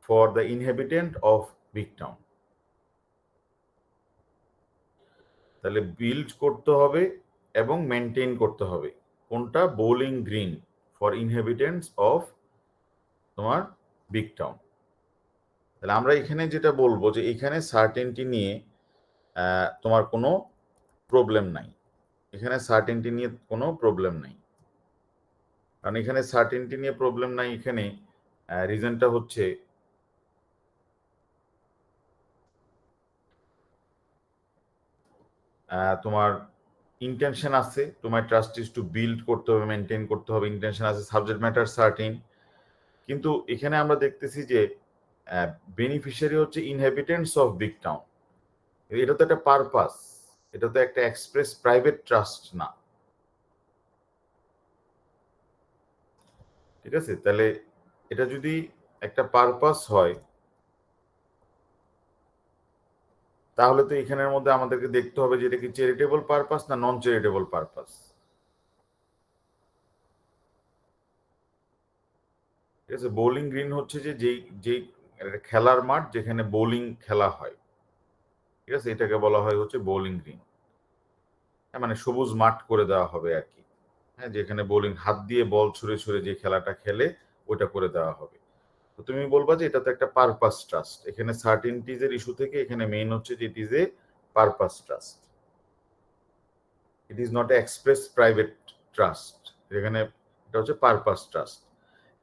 for the inhabitant of Big Town. তাহলে বিল্ড করতে হবে এবং মেনটেন করতে হবে কোনটা? বোলিং গ্রিন ফর ইনহেবিটেন্টস অফ তোমার বিগ টাউন। তাহলে আমরা এখানে যেটা বলবো যে এখানে সার্টেনটি নিয়ে তোমার কোনো প্রবলেম নাই, এখানে সার্টেনটি নিয়ে কোনো প্রবলেম নাই। কারণ এখানে সার্টেনটি নিয়ে প্রবলেম নাই, এখানে রিজনটা হচ্ছে তোমার ইন্টেনশন আছে, তোমার ট্রাস্ট ইজ টু বিল্ড করতে হবে, মেনটেন করতে হবে, ইন্টেনশন আছে, সাবজেক্ট ম্যাটার সার্টেন। কিন্তু এখানে আমরা দেখতেছি যে বেনিফিশিয়ারি হচ্ছে ইনহেবিটেন্টস অফ বিগ টাউন। এটা তো একটা পারপাস, এটা তো একটা এক্সপ্রেস প্রাইভেট ট্রাস্ট না, ঠিক আছে? তাহলে এটা যদি একটা পারপাস হয়, তাহলে তো এখানের মধ্যে আমাদেরকে দেখতে হবে যে এটা কি চ্যারিটেবল পারপাস না নন চ্যারিটেবল পারপাস। ঠিক আছে, বোলিং গ্রিন হচ্ছে যে যেই যেই খেলার মাঠ যেখানে বোলিং খেলা হয়, ঠিক আছে, এটাকে বলা হয় হচ্ছে বোলিং গ্রিন। মানে সবুজ মাঠ করে দেওয়া হবে আর কি, হ্যাঁ, যেখানে বোলিং হাত দিয়ে বল ছুঁড়ে ছুঁড়ে যে খেলাটা খেলে ওটা করে দেওয়া হবে। তো তুমি বলবা যে এটা তো একটা পারপাস ট্রাস্ট, এখানে সার্টেনটিজ এর ইস্যু থেকে এখানে মেইন হচ্ছে যে ইট is A purpose trust, it is not a express private trust. এখানে এটা হচ্ছে পারপাস ট্রাস্ট।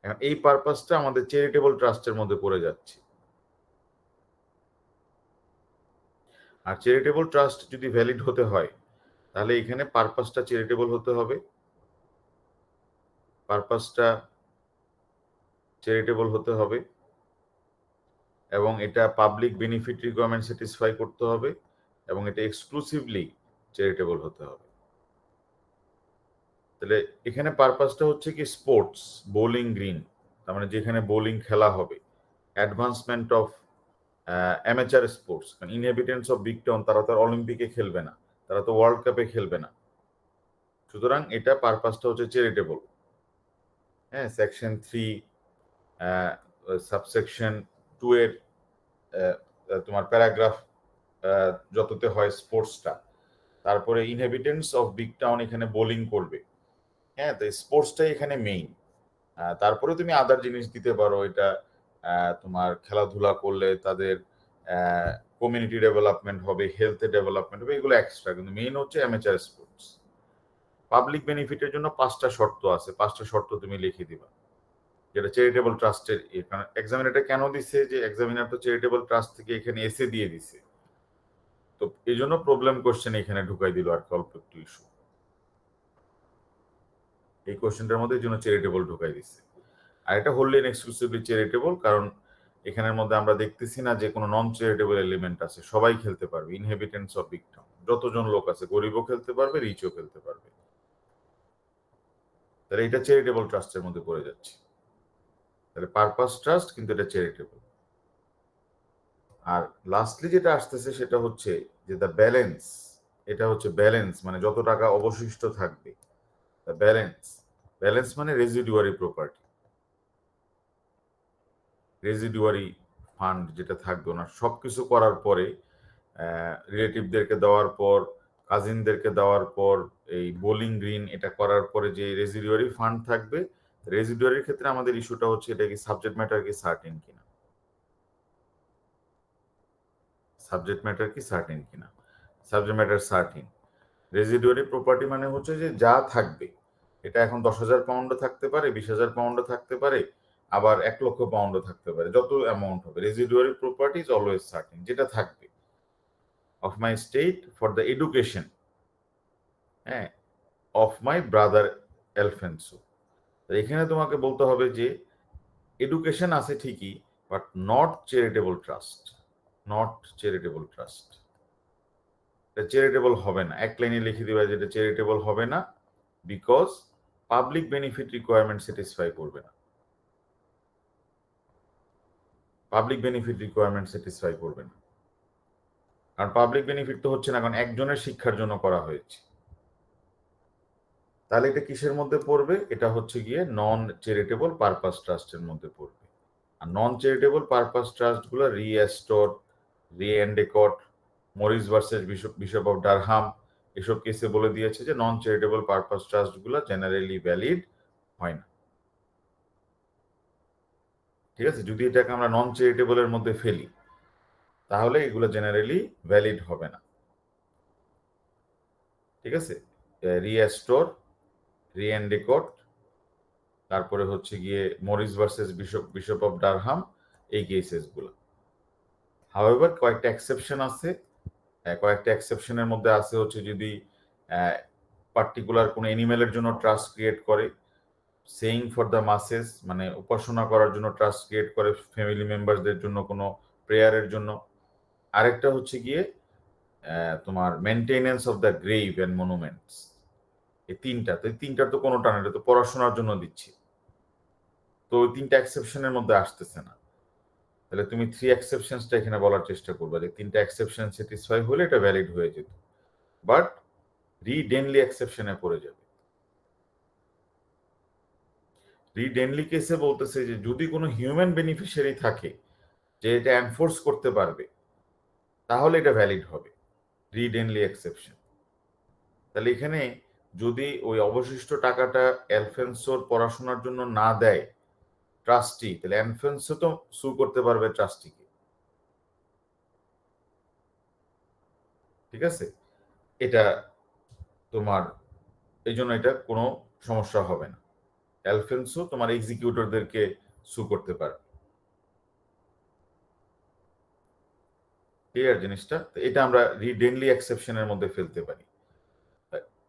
এখন এই পারপাসটা আমাদের চ্যারিটেবল ট্রাস্টের মধ্যে পড়ে যাচ্ছে। আর চ্যারিটেবল ট্রাস্ট যদি ভ্যালিড হতে হয় তাহলে এখানে পারপাসটা চ্যারিটেবল হতে হবে, পারপাসটা চ্যারিটেবল হতে হবে এবং এটা পাবলিক বেনিফিট রিকোয়ারমেন্ট স্যাটিসফাই করতে হবে এবং এটা এক্সক্লুসিভলি চ্যারিটেবল হতে হবে। তাহলে এখানে পারপাসটা হচ্ছে কি স্পোর্টস, বোলিং গ্রিন, তার মানে যেখানে বোলিং খেলা হবে, অ্যাডভান্সমেন্ট অফ অ্যামেচার স্পোর্টস। কারণ ইনহেবিটেন্টস অফ বিগ টাউন তারা তো অলিম্পিকে খেলবে না, তারা তো ওয়ার্ল্ড কাপে খেলবে না, সুতরাং এটা পারপাসটা হচ্ছে চ্যারিটেবল। হ্যাঁ, সেকশন 3 সাবসেকশন 2 এর তোমার প্যারাগ্রাফ যততে হয় স্পোর্টসটা, তারপরে ইনহেবিটেন্টস অফ বিগ টাউন এখানে বোলিং করবে, হ্যাঁ, তো স্পোর্টসটাই এখানে মেইন। তারপরে তুমি আদার জিনিস দিতে পারো, এটা তোমার খেলাধুলা করলে তাদের কমিউনিটি ডেভেলপমেন্ট হবে, হেলথে ডেভেলপমেন্ট হবে, এগুলো এক্সট্রা, কিন্তু মেইন হচ্ছে অ্যামেচার স্পোর্টস। পাবলিক বেনিফিটের জন্য 5টা শর্ত আছে, 5টা শর্ত তুমি লিখে দিবা, যেটা চ্যারিটেবল ট্রাস্টের। কারণ এক্সামিনারটা কেন দিছে যে এক্সামিনার তো চ্যারিটেবল ট্রাস্ট থেকে এখানে এসে দিয়ে দিছে, তো এই জন্য প্রবলেম কোশ্চেন এখানে ঢুকাই দিল আর অল্প একটু ইস্যু, এই কোশ্চেনটার মধ্যে এই জন্য চ্যারিটেবল ঢুকাই দিচ্ছে। আর এটা হোললি এন্ড এক্সক্লুসিভলি চ্যারিটেবল, কারণ এখানের মধ্যে আমরা দেখতেছি না যে কোনো নন চ্যারিটেবল এলিমেন্ট আছে, সবাই খেলতে পারবে, ইনহেবিটেন্টস অফ বিগ টাউন যতজন লোক আছে, গরিবও খেলতে পারবে, রিচও খেলতে পারবে। তাহলে এটা চ্যারিটেবল ট্রাস্টের মধ্যে পড়ে যাচ্ছে, তাহলে পারপাস ট্রাস্ট কিন্তু এটা চ্যারিটেবল। আর লাস্টলি যেটা আসতেছে সেটা হচ্ছে যে দ্য ব্যালেন্স, এটা হচ্ছে ব্যালেন্স মানে যত টাকা অবশিষ্ট থাকবে, দ্য ব্যালেন্স, ব্যালেন্স মানে রেজিডুয়ারি প্রপার্টি, রেজিডুয়ারি ফান্ড যেটা থাকবে ওনার সবকিছু করার পরে, রিলেটিভদেরকে দেওয়ার পর, কাজিনদেরকে দেওয়ার পর, এই বোলিং গ্রিন এটা করার পরে যে রেজিডুয়ারি ফান্ড থাকবে, রেজিডুয়ারির ক্ষেত্রে আমাদের ইস্যুটা হচ্ছে এটা কি সাবজেক্ট ম্যাটার কি সার্টেন কিনা, সাবজেক্ট ম্যাটার কি সার্টেন কিনা। সাবজেক্ট ম্যাটার সার্টেন, রেজিডুয়ারি প্রপার্টি মানে হচ্ছে যে যা থাকবে, এটা এখন 10,000 পাউন্ডও থাকতে পারে, 20,000 পাউন্ডও থাকতে পারে, আবার 1,00,000 পাউন্ডও থাকতে পারে, যত অ্যামাউন্ট হবে। রেজিডুয়ারি প্রপার্টি ইজ অলওয়েজ সার্টেন, যেটা থাকবে of my state for the education, হ্যাঁ, অফ মাই ব্রাদার এলফেন্সো। এখানে তোমাকে বলতে হবে যে এডুকেশন আছে ঠিকই, but not charitable trust, not charitable trust. Charitable হবে না, এক লাইনে লিখে দিবা যেটা চ্যারিটেবল হবে না, because public benefit requirement satisfy করবে না, পাবলিক বেনিফিট রিকোয়ারমেন্ট স্যাটিসফাই করবে না। কারণ পাবলিক বেনিফিট তো হচ্ছে না, কারণ একজনের শিক্ষার জন্য করা হয়েছে। তাহলে এটা কিসের মধ্যে পড়বে? এটা হচ্ছে গিয়ে নন চ্যারিটেবল পারপাস ট্রাস্টের মধ্যে পড়বে। আর নন চ্যারিটেবল পারপাস ট্রাস্ট গুলো re Astor, re Endacott, Morice versus Bishop of Durham, এসব কেসে বলে দিয়েছে যে নন চ্যারিটেবল পারপাস ট্রাস্ট গুলো জেনারেলি ভ্যালিড হয় না। ঠিক আছে, যদি এটাকে আমরা নন চ্যারিটেবল এর মধ্যে ফেলি তাহলে এগুলো জেনারেলি ভ্যালিড হবে না। ঠিক আছে, রিঅ্যাস্টোর, রিএন্ডেকট, তারপরে হচ্ছে গিয়ে Morris versus Bishop of Durham, এই কেসেস গুলো। হাউএভার কয়েকটা এক্সেপশন আছে, কয়েকটা এক্সেপশনের মধ্যে আছে হচ্ছে যদি পার্টিকুলার কোনো অ্যানিমেলের জন্য ট্রাস্ট ক্রিয়েট করে, সেইং ফর দ্য মাসেস মানে উপাসনা করার জন্য ট্রাস্ট ক্রিয়েট করে, ফ্যামিলি মেম্বারদের জন্য কোনো প্রেয়ারের জন্য। আরেকটা হচ্ছে গিয়ে তোমার maintenance of the grave and monuments. এই তিনটার তো কোনোটা না, এটা তো পড়াশোনার জন্য দিচ্ছি, তো ওই তিনটা এক্সেপশনের মধ্যে আসতেছে না। তাহলে তুমি 3 এক্সেপশনসটা এখানে বলার চেষ্টা করবে, যে তিনটা এক্সেপশন স্যাটিসফাই হলে এটা ভ্যালিড হয়ে যেত, বাট রিড এনলি এক্সেপশনে পড়ে যাবে। রিড এনলি কেসে বলতেছে যে যদি কোনো হিউম্যান বেনিফিশিয়ারি থাকে যে এটা এনফোর্স করতে পারবে তাহলে এটা ভ্যালিড হবে, রিড এনলি এক্সেপশন। তাহলে এখানে যদি ওই অবশিষ্ট টাকাটা অ্যালফেন্সোর পড়াশোনার জন্য না দেয় ট্রাস্টি, তাহলে অ্যালফেন্সো তো সু করতে পারবে ট্রাস্টিকে। ঠিক আছে, এটা তোমার এই জন্য এটা কোনো সমস্যা হবে না, অ্যালফেন্সো তোমার এক্সিকিউটরদেরকে সু করতে পারবে। ক্লিয়ার জিনিসটা? তো এটা আমরা রিড এনলি এক্সেপশনের মধ্যে ফেলতে পারি।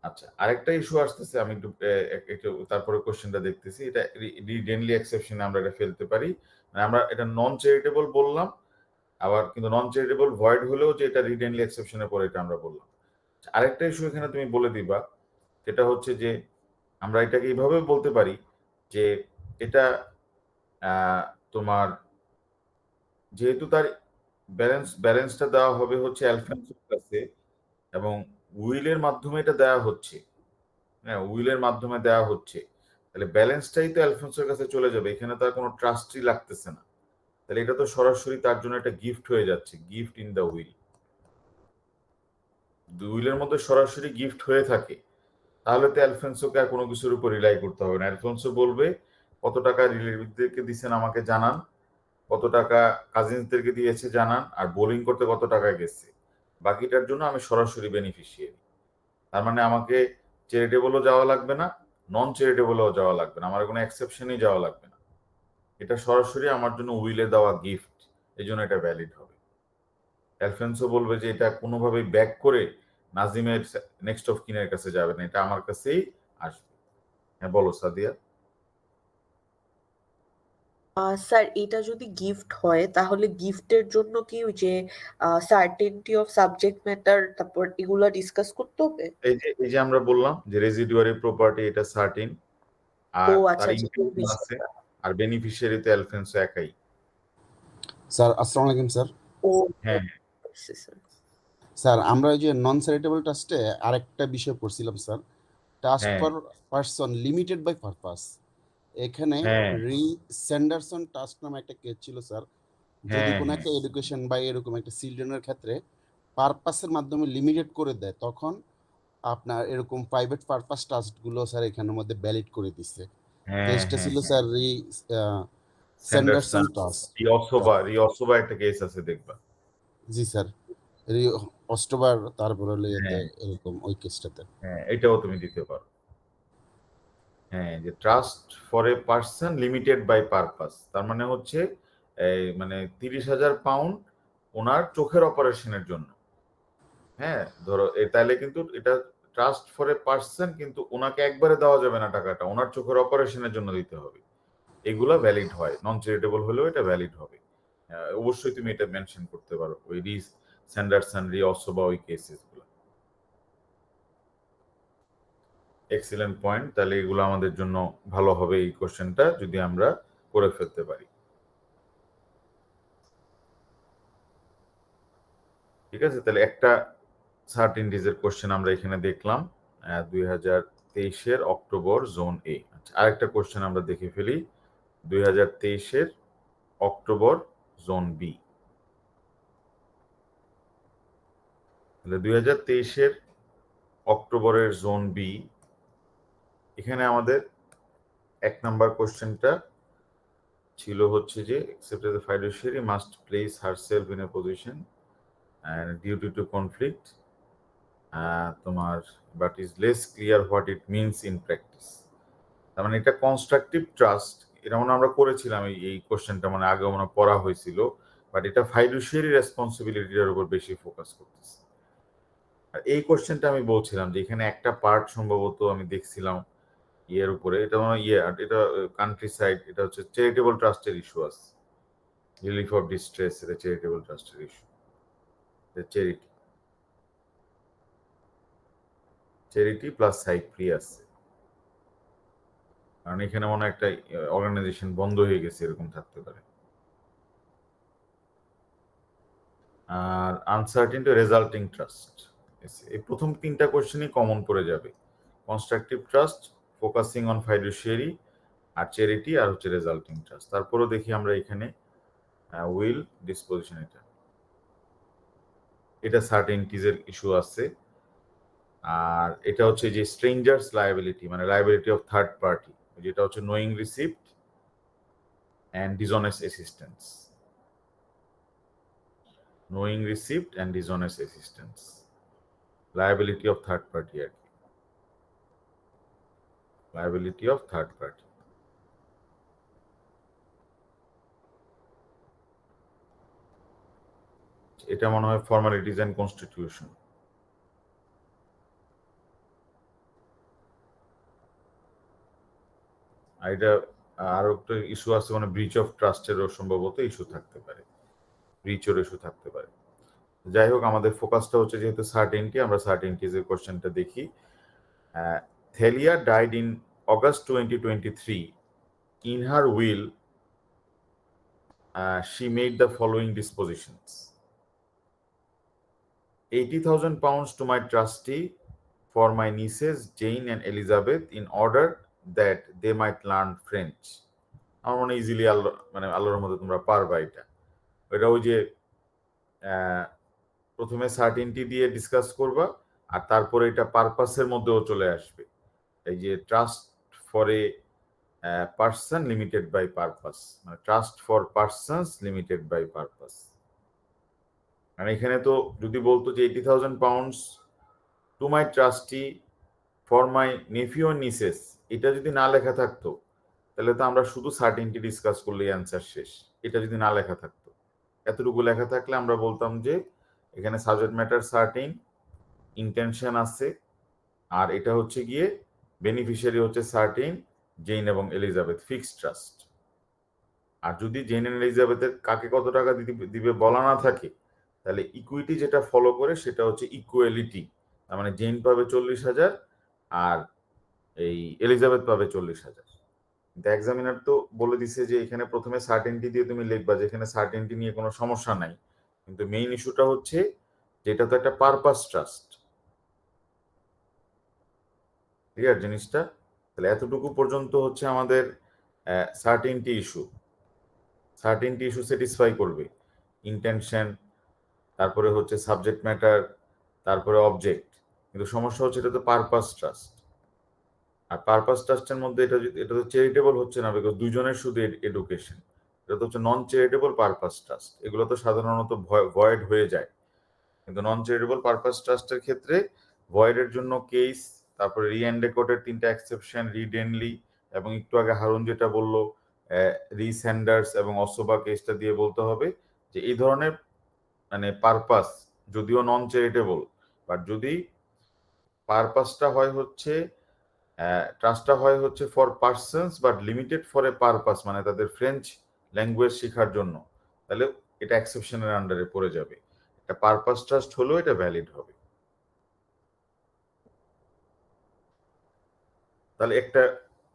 আচ্ছা, আরেকটা ইস্যু আসতেছে, আমি একটু তারপরে কোশ্চেনটা দেখতেছি। এটা রিড এনলি এক্সেপশনে আমরা এটা ফেলতে পারি, মানে আমরা এটা নন চ্যারিটেবল বললাম, আবার কিন্তু নন চ্যারিটেবল ভয়েড হলেও যে এটা রিড এনলি এক্সেপশনে পড়ে এটা আমরা বললাম। আরেকটা ইস্যু এখানে তুমি বলে দিবা, সেটা হচ্ছে যে আমরা এটাকে এইভাবে বলতে পারি যে এটা তোমার যেহেতু তার ব্যালেন্সটা দেওয়া হবে হচ্ছে অ্যালফেন্সোর কাছে, এবং উইলের মাধ্যমে এটা দেওয়া হচ্ছে, হ্যাঁ উইলের মাধ্যমে দেওয়া হচ্ছে, তাহলে ব্যালেন্সটাই তো অ্যালফেন্সোর কাছে চলে যাবে, এখানে তার কোনো ট্রাস্টই লাগতেছে না। তাহলে এটা তো সরাসরি তার জন্য একটা গিফট হয়ে যাচ্ছে, গিফট ইন দ্য উইল। উইলের মধ্যে সরাসরি গিফট হয়ে থাকে তাহলে তো অ্যালফেন্সোকে আর কোনো কিছুর উপর রিলাই করতে হবে না। অ্যালফেন্সো বলবে কত টাকা রিলেটিভদেরকে দিচ্ছেন আমাকে জানান, কত টাকা কাজিনসদেরকে দিয়েছে জানান, আর বোলিং করতে কত টাকা গেছে, বাকিটার জন্য আমি সরাসরি বেনিফিশিয়ারি। তার মানে আমাকে চ্যারিটেবলও যাওয়া লাগবে না, নন চ্যারিটেবলও যাওয়া লাগবে না, আমার কোনো এক্সেপশনই যাওয়া লাগবে না, এটা সরাসরি আমার জন্য উইলে দেওয়া গিফট, এই জন্য এটা ভ্যালিড হবে। অ্যালফেন্সো বলবে যে এটা কোনোভাবেই ব্যাক করে নাজিমের নেক্সট অফ কিনের কাছে যাবে না, এটা আমার কাছেই আসবে। হ্যাঁ বলো সাদিয়া। স্যার এটা যদি গিফট হয় তাহলে গিফটের জন্য কি ওই যে সার্টেনটি অফ সাবজেক্ট ম্যাটার তারপর এগুলা ডিসকাস করতে হবে? এই যে আমরা বললাম যে রেজিডুয়ারি প্রপার্টি এটা সার্টিন, ও আর আচ্ছা তার আচ্ছা, এই ইনক্লুশন আছে, বিষয়টা। আর বেনিফিশিয়ারি তো অ্যালফেন্সো একাই। স্যার আসসালামু আলাইকুম স্যার। ও হ্যাঁ বুঝছি, স্যার। স্যার আমরা ওই যে নন চ্যারিটেবল ট্রাস্টে আরেকটা বিষয় পড়ছিলাম স্যার, ট্রাস্ট হ্যাঁ for person limited by purpose. এখানে হ্যাঁ রি স্যান্ডারসন ট্রাস্ট নামে একটা কেস ছিল স্যার, যদি হ্যাঁ কোনো একটা এডুকেশন বা এরকম একটা চিলড্রেনের ক্ষেত্রে পারপাসের মাধ্যমে লিমিটেড করে দেয়, তখন আপনার এরকম প্রাইভেট পারপাস ট্রাস্টগুলো স্যার এখানের মধ্যে ভ্যালিড করে দিচ্ছে। হ্যাঁ কেসটা হ্যাঁ ছিল স্যার রি স্যান্ডারসন স্যান্ডারসন ট্রাস্ট। রিওসোবা একটা কেস আছে দেখবা। জি স্যার, অষ্টবার তারপর হলো হ্যাঁ এরকম ওই কেসটাতে। হ্যাঁ, এটাও তুমি দিতে পারো। হ্যাঁ, যে trust for a person limited by purpose, তার মানে হচ্ছে এই মানে 30,000 পাউন্ড ওনার চোখের অপারেশনের জন্য। হ্যাঁ, ধরো তাহলে কিন্তু এটা ট্রাস্ট ফর এ পার্সন, কিন্তু ওনাকে একবারে দেওয়া যাবে না টাকাটা, ওনার চোখের অপারেশনের জন্য দিতে হবে। এগুলা ভ্যালিড হয়, নন চ্যারিটেবল হলেও এটা ভ্যালিড হবে। অবশ্যই তুমি এটা মেনশন করতে পারো ওই রিস স্যান্ডারসন রি অথবা ওই কেসেস গুলো। এক্সিলেন্ট পয়েন্ট, তাহলে এগুলো আমাদের জন্য ভালো হবে এই কোশ্চেনটা যদি আমরা করে ফেলতে পারি। ঠিক আছে, তাহলে একটা সার্টিনটিজের কোশ্চেন আমরা এখানে দেখলাম 2023-এর অক্টোবর জোন এ। আচ্ছা, আরেকটা কোশ্চেন আমরা দেখে ফেলি 2023-এর অক্টোবর জোন বি। তাহলে 2023-এর অক্টোবরের জোন বি, এখানে আমাদের 1 নাম্বার কোশ্চেনটা ছিল হচ্ছে যে except as a fiduciary must place herself in a position and due to conflict তোমার but is less clear what it means in practice। তার মানে এটা কনস্ট্রাকটিভ ট্রাস্ট, এটা মনে আমরা করেছিলাম এই কোশ্চেনটা, মানে আগে মনে পড়া হয়েছিল, বাট এটা ফাইডুশিয়ারি রেসপন্সিবিলিটির উপর বেশি ফোকাস করতেছে। আর এই কোশ্চেনটা আমি বলছিলাম যে এখানে একটা পার্ট সম্ভবত আমি দেখছিলাম ইয়ের উপরে, এটা মনে হয় এটা কান্ট্রি সাইড, এটা হচ্ছে চ্যারিটেবল ট্রাস্টের ইস্যু আছে, রিলিফ অফ ডিস্ট্রেস, এটা চ্যারিটেবল ট্রাস্টের ইস্যু, চ্যারিটি প্লাস সাইপ্রি আছে, কারণ এখানে মনে হয় একটা অর্গানাইজেশন বন্ধ হয়ে গেছে, এরকম থাকতে পারে। আর আনসার্টেনটি রেজাল্টিং ট্রাস্ট, এই প্রথম 3টা কোশ্চেনই কমন পড়ে যাবে, constructive trust, focusing on fiduciary, আর চ্যারিটি, আর হচ্ছে রেজাল্টিং ট্রাস্ট। তারপরও দেখি আমরা এখানে উইল ডিসপোজিশন, এটা সার্টেনটিজের ইস্যু আছে। আর এটা হচ্ছে যে স্ট্রেঞ্জার্স লায়াবিলিটি, মানে লায়াবিলিটি অফ থার্ড পার্টি, যেটা হচ্ছে knowing receipt and dishonest assistance, knowing receipt and dishonest assistance, liability of third party আর কি, liability of third party। এটা মনে হয় ফর্মালিটিজ এন্ড কনস্টিটিউশন। আর এটা আরো একটা ইস্যু আছে, মানে ব্রিচ অফ ট্রাস্টেরও সম্ভবত ইস্যু থাকতে পারে, ব্রিচের ইস্যু থাকতে পারে। যাই হোক, আমাদের ফোকাসটা হচ্ছে যেহেতু সার্টেনটি, আমরা সার্টেনটিজের কোশ্চেনটা দেখি। Thelia died in August 2023. In her will, she made the following dispositions: 80,000 pounds to my trustee for my nieces Jane and Elizabeth in order that they might learn French. আমার মনে ইজিলি মানে আল্লাহর মধ্যে তোমরা পারবা এটা। এটা ওই যে প্রথমে সার্টেনটি দিয়ে ডিসকাস করবা, আর তারপরে এটা পারপাসের মধ্যেও চলে আসবে, এই যে trust for a person limited by purpose, মানে trust for persons limited by purpose. মানে এখানে তো যদি বলতো যে 80,000 pounds to my trustee for my nephew and nieces, এটা যদি না লেখা থাকতো তাহলে তো আমরা শুধু সার্টেনটি ডিসকাস করলেই অ্যান্সার শেষ। এটা যদি না লেখা থাকতো, এতটুকু লেখা থাকলে আমরা বলতাম যে এখানে সাবজেক্ট ম্যাটার সার্টেন, ইন্টেনশন আছে, আর এটা হচ্ছে গিয়ে বেনিফিশিয়ারি হচ্ছে সার্টেন, জেন এবং এলিজাবেথ, ফিক্সড ট্রাস্ট। আর যদি জেন এন্ড এলিজাবেথের কাকে কত টাকা দিবে বলা না থাকে, তাহলে ইকুইটি যেটা ফলো করে সেটা হচ্ছে ইকুয়ালিটি, তার মানে জেন পাবে 40,000 আর এই এলিজাবেথ পাবে 40,000। কিন্তু এক্সামিনার তো বলে দিছে যে এখানে প্রথমে সার্টেনটি দিয়ে তুমি লিখবা, যেখানে সার্টেনটি নিয়ে কোনো সমস্যা নাই, কিন্তু মেইন ইস্যুটা হচ্ছে যেটা তো একটা পারপাস ট্রাস্ট, ক্লিয়ার জিনিসটা? তাহলে এতটুকু পর্যন্ত হচ্ছে আমাদের certainty issue, certainty issue satisfy করবে, ইন্টেনশন, তারপরে হচ্ছে সাবজেক্ট ম্যাটার, তারপরে অবজেক্ট। কিন্তু সমস্যা হচ্ছে এটা তো পারপাস ট্রাস্ট, আর পারপাস ট্রাস্টের মধ্যে এটা তো চ্যারিটেবল হচ্ছে না, বিকজ দুইজনের শুধু এডুকেশন, এটা তো হচ্ছে নন চ্যারিটেবল পারপাস ট্রাস্ট, এগুলো তো সাধারণত ভয়েড হয়ে যায়। কিন্তু নন চ্যারিটেবল পারপাস ট্রাস্টের ক্ষেত্রে ভয়েডের জন্য কেস, তারপরে রিএন্ডেকোটের 3টা এক্সেপশন, রিডেনলি এবং একটু আগে হারুন যেটা বললো রি স্যান্ডার্স এবং অসোবা কেসটা দিয়ে বলতে হবে যে এই ধরনের মানে পারপাস যদিও নন চ্যারিটেবল, বাট যদি পারপাসটা হয় হচ্ছে ট্রাস্টটা হয় হচ্ছে for persons but limited for a purpose, মানে তাদের ফ্রেঞ্চ ল্যাঙ্গুয়েজ শেখার জন্য, তাহলে এটা এক্সেপশনের আন্ডারে পড়ে যাবে। এটা পারপাস ট্রাস্ট হলেও এটা ভ্যালিড হবে। তাহলে একটা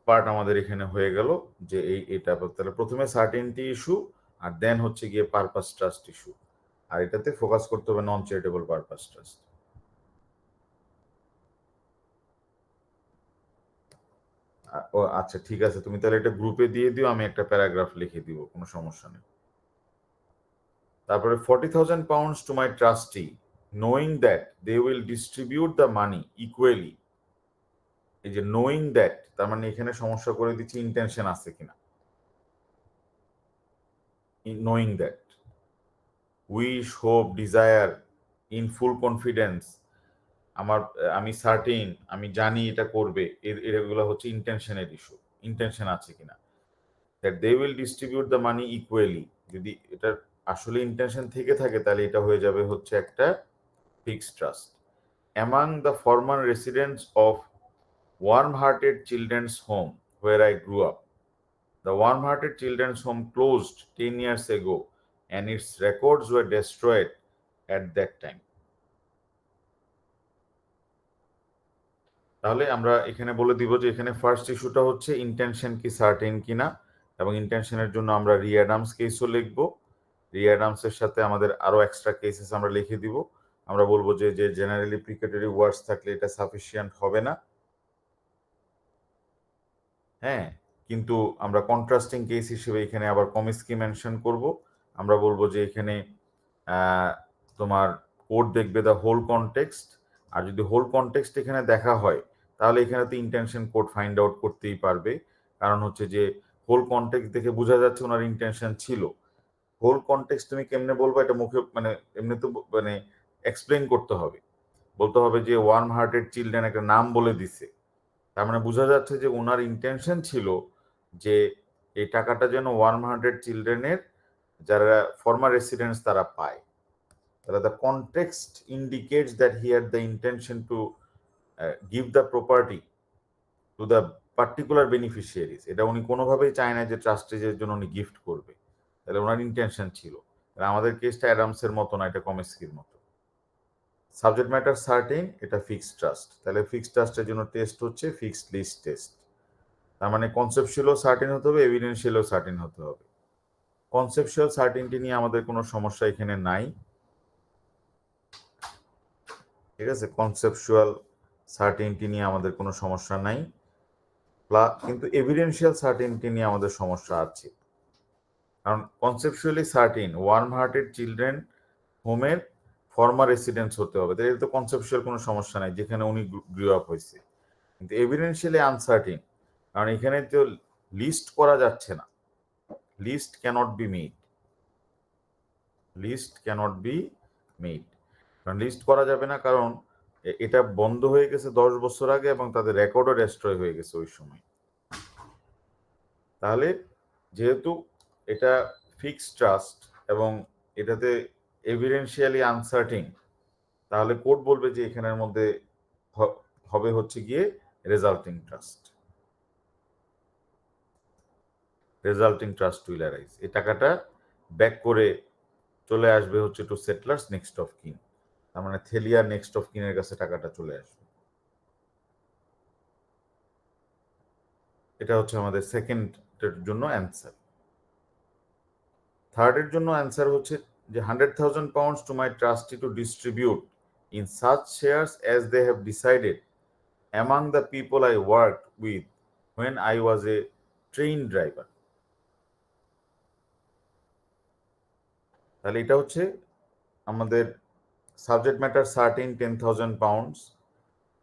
পার্ট আমাদের এখানে হয়ে গেল যে এটা তাহলে প্রথমে সার্টেনটি ইস্যু আর দেন হচ্ছে গিয়ে পারপাস ট্রাস্ট ইস্যু, আর এটাতে ফোকাস করতে হবে নন চ্যারিটেবল পারপাস ট্রাস্ট। ও আচ্ছা ঠিক আছে, তুমি তাহলে এটা গ্রুপে দিয়ে দিও, আমি একটা প্যারাগ্রাফ লিখে দিব, কোনো সমস্যা নেই। তারপরে 40,000 pounds to my trustee knowing that they will distribute the money equally। এই যে নোয়িং দ্যাট, তার মানে এখানে সমস্যা করে দিচ্ছি ইন্টেনশন আছে কিনা। Knowing that, wish, hope, desire, in full confidence, আমি সার্টেন, আমি জানি এটা করবে, এগুলো হচ্ছে ইন্টেনশনের ইস্যু, ইন্টেনশন আছে কিনা। That they will distribute the money equally, যদি এটার আসলে ইন্টেনশন থেকে থাকে তাহলে এটা হয়ে যাবে হচ্ছে একটা fixed trust. Among the former residents of Warm-Hearted Children's Home where I grew up. The Warm-Hearted Children's Home closed 10 years ago and its records were destroyed at that time. তাহলে আমরা এখানে বলে দিব যে এখানে ফার্স্ট ইস্যুটা হচ্ছে ইন্টেনশন কি সার্টেন কিনা, এবং ইন্টেনশনের জন্য আমরা রি অ্যাডামস কেসও লিখব। রি অ্যাডামসের সাথে আমাদের আরো এক্সট্রা কেসেস আমরা লিখে দিব। আমরা বলবো যে জেনারেলি প্রিকেটরি ওয়ার্ডস থাকলে এটা সাফিসিয়েন্ট হবে না, হ্যাঁ, কিন্তু আমরা কন্ট্রাস্টিং কেস হিসেবে এখানে আবার কমিস্কি মেনশন করব। আমরা বলবো যে এখানে তোমার কোড দেখবে দ্য হোল কনটেক্সট, আর যদি হোল কনটেক্সট এখানে দেখা হয় তাহলে এখানে তো ইন্টেনশন কোড ফাইন্ড আউট করতেই পারবে, কারণ হচ্ছে যে হোল কনটেক্সট দেখে বোঝা যাচ্ছে ওনার ইন্টেনশন ছিল। হোল কনটেক্সট তুমি কেমনে বলবো, এটা মুখে মানে এমনি তো মানে এক্সপ্লেন করতে হবে, বলতে হবে যে ওয়ার্ম হার্টেড চিলড্রেন একটা নাম বলে দিছে, তার মানে বোঝা যাচ্ছে যে ওনার ইন্টেনশন ছিল যে এই টাকাটা যেন ওয়ার্ম-হার্টেড চিলড্রেনের যারা ফর্মার রেসিডেন্টস তারা পায়। তাহলে the context indicates that he had the intention to give the property to the particular beneficiaries. এটা উনি কোনোভাবেই চায় না যে ট্রাস্টিজের জন্য উনি গিফট করবে, তাহলে ওনার ইন্টেনশন ছিল। আমাদের কেসটা অ্যাডামসের মতো না, এটা কমিস্কির মতো। সাবজেক্ট ম্যাটার সার্টেন, এটা ফিক্সড ট্রাস্ট, তাহলে ফিক্সড ট্রাস্টের জন্য টেস্ট হচ্ছে ফিক্সড লিস্ট টেস্ট। তার মানে কনসেপচুয়ালও সার্টেন হতে হবে, এভিডেন্সিয়ালও সার্টেন হতে হবে। কনসেপচুয়াল সার্টেনটি নিয়ে আমাদের কোনো সমস্যা এখানে নাই, ঠিক আছে, কনসেপচুয়াল সার্টেনটি নিয়ে আমাদের কোনো সমস্যা নাই, কিন্তু এভিডেন্সিয়াল সার্টেনটি নিয়ে আমাদের সমস্যা আছে। কারণ কনসেপচুয়ালি সার্টেন ওয়ার্ম-হার্টেড চিলড্রেন হোমের ফর্মার রেসিডেন্স হতে হবে, তাই তো কনসেপচুয়াল কোনো সমস্যা নাই যেখানে উনি গ্রো আপ হয়েছে। কিন্তু এভিডেন্সিয়ালি আনসার্টেন, কারণ এখানে তো লিস্ট করা যাচ্ছে না, list cannot be made, list cannot be made, কারণ লিস্ট করা যাবে না, কারণ এটা বন্ধ হয়ে গেছে 10 বছর আগে এবং তাদের রেকর্ডও ডেস্ট্রয় হয়ে গেছে ওই সময়। তাহলে যেহেতু এটা ফিক্সড ট্রাস্ট এবং এটাতে এভিডেন্সিয়ালি আনসার্টেন, তাহলে কোর্ট বলবে যে এখানের মধ্যে হবে হচ্ছে গিয়ে resulting trust, resulting trust will arise. এই টাকাটা ব্যাক করে চলে আসবে হচ্ছে টু সেটলার্স নেক্সট অফ কিন, তার মানে থেলিয়ার নেক্সট অফ কিনের কাছে টাকাটা চলে আসবে। এটা হচ্ছে আমাদের সেকেন্ডের জন্য অ্যান্সার। থার্ডের জন্য অ্যান্সার হচ্ছে যে 100,000 pounds to my trustee to distribute in such shares as they have decided among the people I worked with when I was a train driver। তাহলে এটা হচ্ছে আমাদের সাবজেক্ট ম্যাটার সার্টেন 10,000 pounds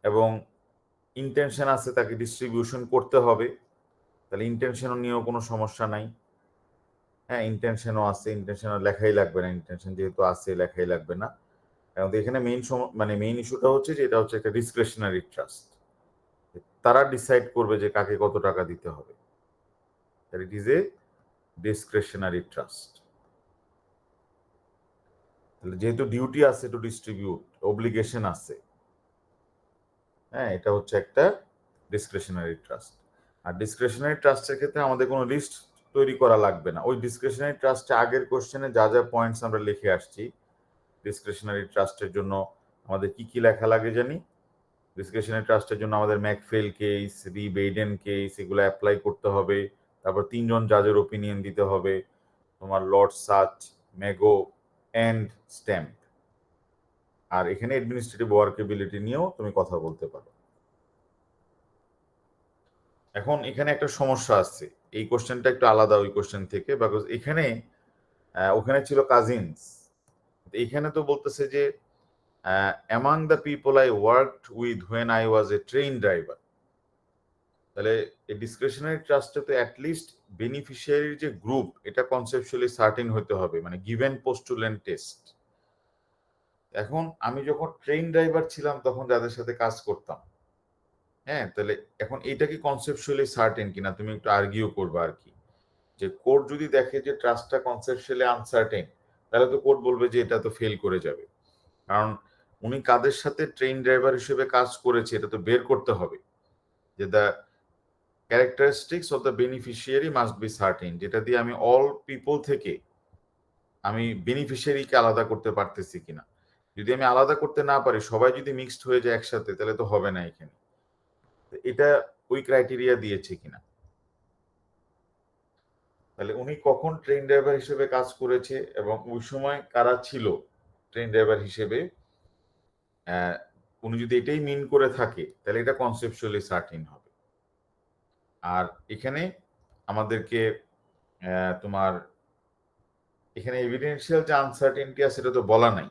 এবং intention আছে তাকে distribution করতে হবে, তাহলে ইন্টেনশনও নিয়েও কোনো সমস্যা নাই। হ্যাঁ, ইন্টেনশনও আছে, ইন্টেনশনও লেখাই লাগবে না, ইন্টেনশন যেহেতু আছে লেখাই লাগবে না। কারণ এখানে মেইন ইস্যুটা হচ্ছে যে এটা হচ্ছে একটা ডিসক্রিশনারি ট্রাস্ট। তারা ডিসাইড করবে যে কাকে কত টাকা দিতে হবে। ইট ইজ এ ডিসক্রিশনারি ট্রাস্ট। যেহেতু ডিউটি আছে টু ডিস্ট্রিবিউট, অব্লিগেশন আছে, হ্যাঁ, এটা হচ্ছে একটা ডিসক্রিশনারি ট্রাস্ট। আর ডিসক্রিশনারি ট্রাস্টের ক্ষেত্রে আমাদের কোনো লিস্ট তৈরি করা লাগবে না। ওই ডিসক্রিশনারি ট্রাস্টে আগের কোশ্চেনে যা যা পয়েন্টস আমরা লিখে আসছি, ডিসক্রিশনারি ট্রাস্টের জন্য আমাদের কি কি লেখা লাগে জানি। ডিসক্রিশনারি ট্রাস্টের জন্য আমাদের ম্যাকফেল কেস, রি-বেইডেন কেস, এগুলো অ্যাপ্লাই করতে হবে। তারপর 3 জন জাজের ওপিনিয়ন দিতে হবে, তোমার লর্ড সাচ, মেগো এন্ড স্ট্যাম্প। আর এখানে অ্যাডমিনিস্ট্রেটিভ ওয়ার্কেবিলিটি নিয়েও তুমি কথা বলতে পারো। এখন এখানে একটা সমস্যা আছে, এই কোশ্চেনটা একটু আলাদা ওই কোশ্চেন থেকে, বিকজ এখানে ওখানে ছিল কাজিনস, এখানে তো বলতেছে যে among the people I worked with when I was A train driver. তাহলে এই ডিসক্রিশনারি ট্রাস্টে তো অ্যাটলিস্ট বেনিফিশিয়ারির যে গ্রুপ, এটা কনসেপচুয়ালি সার্টেন হতে হবে, মানে গিভেন পোস্টুলেন্ট টেস্ট। এখন আমি যখন ট্রেন ড্রাইভার ছিলাম তখন যাদের সাথে কাজ করতাম, হ্যাঁ, তাহলে এখন এটা কি কনসেপচুয়ালি সার্টেন কিনা তুমি একটু আর্গিউ করবে আর কি। যে কোর্ট যদি দেখে যে ট্রাস্টটা কনসেপচুয়ালি আনসার্টেন, তাহলে তো কোর্ট বলবে যে এটা তো ফেল করে যাবে। কারণ উনি কাদের সাথে ট্রেন ড্রাইভার হিসেবে কাজ করেছে এটা তো বের করতে হবে, যে the characteristics of the beneficiary must be certain, যেটা দিয়ে আমি অল পিপল থেকে আমি বেনিফিশিয়ারিকে আলাদা করতে পারতেছি কিনা। যদি আমি আলাদা করতে না পারি, সবাই যদি মিক্সড হয়ে যায় একসাথে, তাহলে তো হবে না এখানে। এটা ওই ক্রাইটেরিয়া দিয়েছে কিনা। তাহলে উনি কখন ট্রেন ড্রাইভার হিসেবে কাজ করেছে এবং ওই সময় কারা ছিল ট্রেন ড্রাইভার হিসেবে, উনি যদি এটাই মিন করে থাকে তাহলে এটা কনসেপচুয়ালি সার্টেন হবে। আর এখানে আমাদেরকে তোমার এখানে এভিডেন্সিয়াল যে আনসার্টেনটি আছে সেটা তো বলা নাই।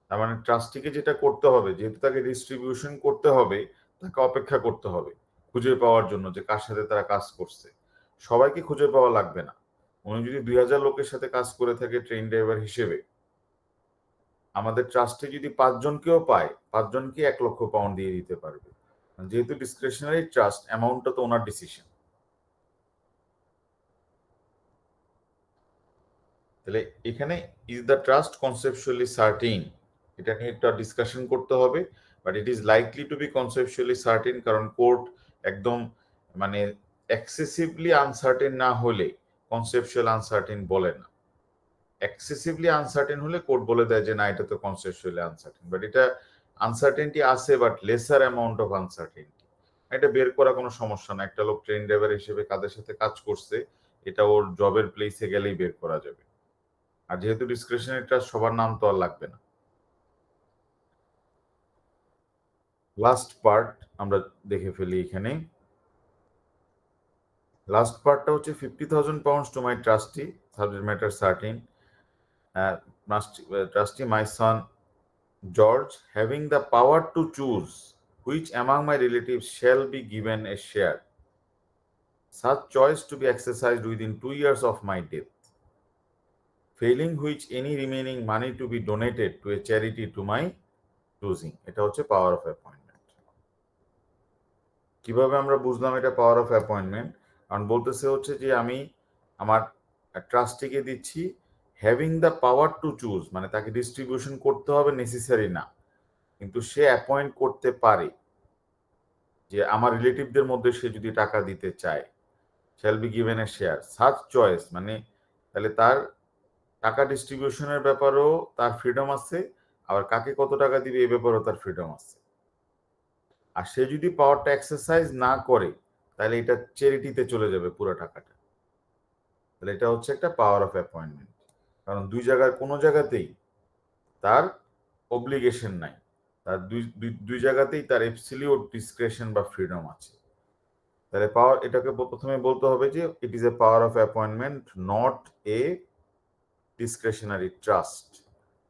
তার মানে ট্রাস্টিকে যেটা করতে হবে, যেহেতু তাকে ডিস্ট্রিবিউশন করতে হবে, তাকে অপেক্ষা করতে হবে খুঁজে পাওয়ার জন্য যে কার সাথে তারা কাজ করছে। সবাইকে খুঁজে পাওয়া লাগবে না। উনি যদি 2000 লোকের সাথে কাজ করে থাকে ট্রেন ড্রাইভার হিসেবে, আমাদের ট্রাস্টে যদি 5 জনকেও পায়, 5 জনকে 1 লক্ষ পাউন্ড দিয়ে দিতে পারবে। যেহেতু ডিসক্রিশনারি ট্রাস্ট, অ্যামাউন্টটা তো ওনার ডিসিশন। তাহলে এখানে is the trust conceptually certain, এটা নিয়ে একটা ডিসকাশন করতে হবে। But it is likely to be conceptually certain, কারণ কোর্ট একদম মানে এক্সেসিভলি আনসার্টেন না হলে কনসেপচুয়াল আনসার্টেন বলে না। এক্সেসিভলি আনসার্টেন হলে কোর্ট বলে দেয় যে না, এটা তো কনসেপচুয়ালি আনসার্টেন। বাট এটা আনসার্টেনটি আছে, but lesser amount of uncertainty. এটা বের করা কোনো সমস্যা না। একটা লোক ট্রেন ড্রাইভার হিসেবে কাদের সাথে কাজ করছে, এটা ওর জবের প্লেসে গেলেই বের করা যাবে। আর যেহেতু ডিসক্রিশনারি ট্রাস্ট, সবার নাম তো আর লাগবে না। লাস্ট পার্ট আমরা দেখে ফেলি এখানে। লাস্ট পার্টটা হচ্ছে 50,000 pounds to my trustee, subject matter certain. Trustee my Son George, having the power to choose which among my relatives shall be given a share, such choice to be exercised within 2 years of my death, failing which any remaining money to be donated to a charity to my choosing. এটা হচ্ছে পাওয়ার of appointment. কিভাবে আমরা বুঝলাম এটা পাওয়ার of appointment? কারণ বলতেছে হচ্ছে যে আমি আমার ট্রাস্টিকে দিচ্ছি having the power to choose, মানে তাকে ডিস্ট্রিবিউশন করতে হবে নেসেসারি না, কিন্তু সে অ্যাপয়েন্ট করতে পারে যে আমার রিলেটিভদের মধ্যে সে যদি টাকা দিতে চায়, shall be given a share. Such choice মানে তাহলে তার টাকা ডিস্ট্রিবিউশনের ব্যাপারেও তার ফ্রিডম আছে, আবার কাকে কত টাকা দিবে এই ব্যাপারেও তার ফ্রিডম আছে। আর সে যদি পাওয়ারটা এক্সারসাইজ না করে, তাহলে এটা চ্যারিটিতে চলে যাবে পুরো টাকাটা। তাহলে এটা হচ্ছে একটা পাওয়ার অফ অ্যাপয়েন্টমেন্ট, কারণ কোনো জায়গাতেই তার অব্লিগেশন নাই, তার দুই জায়গাতেই তার অ্যাবসলিউট ডিসক্রিশন বা ফ্রিডম আছে। তাহলে পাওয়ার, এটাকে প্রথমে বলতে হবে যে ইট is A power of appointment, not a discretionary trust.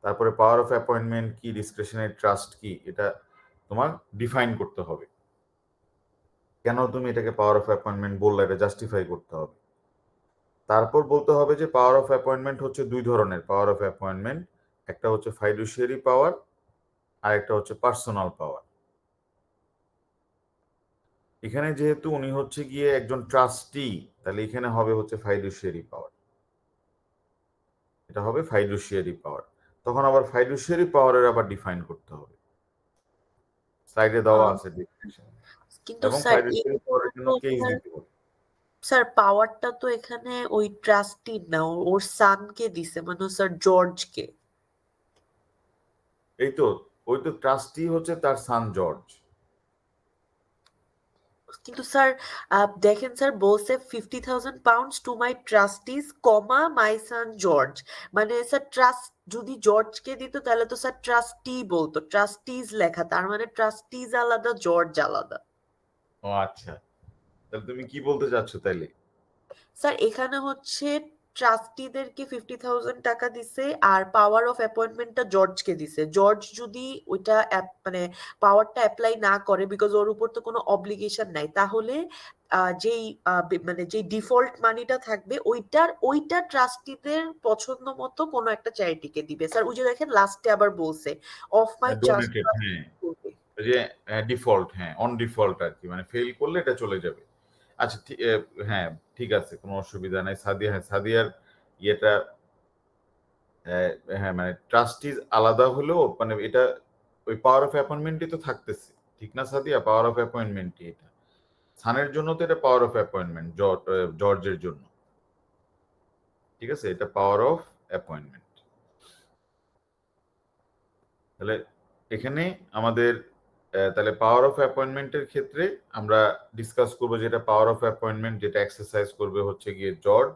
তারপরে পাওয়ার অফ অ্যাপয়েন্টমেন্ট কি, ডিসক্রিশনারি ট্রাস্ট কি, এটা তোমার ডিফাইন করতে হবে। কেন তুমি এটাকে পাওয়ার অফ অ্যাপয়েন্টমেন্ট বললে, এটা জাস্টিফাই করতে হবে। তারপর বলতে হবে যে পাওয়ার অফ অ্যাপয়েন্টমেন্ট হচ্ছে 2 ধরনের পাওয়ার অফ অ্যাপয়েন্টমেন্ট, একটা হচ্ছে ফাইডুশিয়ারি পাওয়ার, আর একটা হচ্ছে পার্সোনাল পাওয়ার। এখানে যেহেতু উনি হচ্ছে গিয়ে একজন ট্রাস্টি, তাহলে এখানে হবে হচ্ছে ফাইডুশিয়ারি পাওয়ার, এটা হবে ফাইডুশিয়ারি পাওয়ার। তখন আবার ফাইডুশিয়ারি পাওয়ারের আবার ডিফাইন করতে হবে, স্লাইডে দেওয়া আহ, আছে definition। কিন্তু এবং স্যার ফাইডুশিয়ারি পাওয়ারের জন্য কেস দিতে হবে। স্যার পাওয়ারটা তো এখানে ওই ট্রাস্টি না, ওর সানকে দিছে, মানে স্যার জর্জকে। এই তো, ওই তো ট্রাস্টি হচ্ছে তার সান জর্জ। কিন্তু স্যার দেখেন স্যার বলছে 50,000 pounds to my trustees comma my son George, মানে স্যার ট্রাস্ট যদি জর্জকে দিত তাহলে তো স্যার ট্রাস্টি বলতো, ট্রাস্টিজ লেখা, তার মানে ট্রাস্টিজ আলাদা জর্জ আলাদা। ও আচ্ছা, তাহলে তুমি কি বলতে চাচ্ছ তাইলে? স্যার এখানে হচ্ছে ট্রাস্টিদেরকে 50,000 টাকা দিছে আর পাওয়ার অফ অ্যাপয়েন্টমেন্টটা জর্জকে দিছে। জর্জ যদি ওইটা মানে পাওয়ারটা অ্যাপ্লাই না করে, বিকজ ওর উপর তো কোনো অব্লিগেশন নাই, তাহলে মানে যেই ডিফল্ট মানিটা থাকবে ওইটা ট্রাস্টিদের পছন্দ মতো কোনো একটা চ্যারিটিকে দিবে। স্যার ওই যে দেখেন লাস্টে আবার বলছে অফ মাই ট্রাস্ট। ডোনেটেড, হ্যাঁ, ওই যে ডিফল্ট, হ্যাঁ, অন ডিফল্ট আর কি, মানে ফেল করলে এটা চলে যাবে। আচ্ছা হ্যাঁ ঠিক আছে, কোনো অসুবিধা নাই। সাদিয়া, হ্যাঁ সাদিয়ার ইয়েটা, হ্যাঁ মানে ট্রাস্টিজ আলাদা হলেও মানে এটা ওই পাওয়ার অফ অ্যাপয়েন্টমেন্টই তো থাকতেছে, ঠিক না সাদিয়া? পাওয়ার অফ অ্যাপয়েন্টমেন্টই এটা, সানের জন্য তো এটা পাওয়ার অফ অ্যাপয়েন্টমেন্ট, জর্জের জন্য, ঠিক আছে, এটা পাওয়ার অফ অ্যাপয়েন্টমেন্ট। তাহলে এখানে আমাদের তাহলে পাওয়ার অফ অ্যাপয়েন্টমেন্টের ক্ষেত্রে আমরা ডিসকাস করবো যেটা পাওয়ার অফ অ্যাপয়েন্টমেন্ট যেটা এক্সারসাইজ করবে হচ্ছে গিয়ে জর্জ।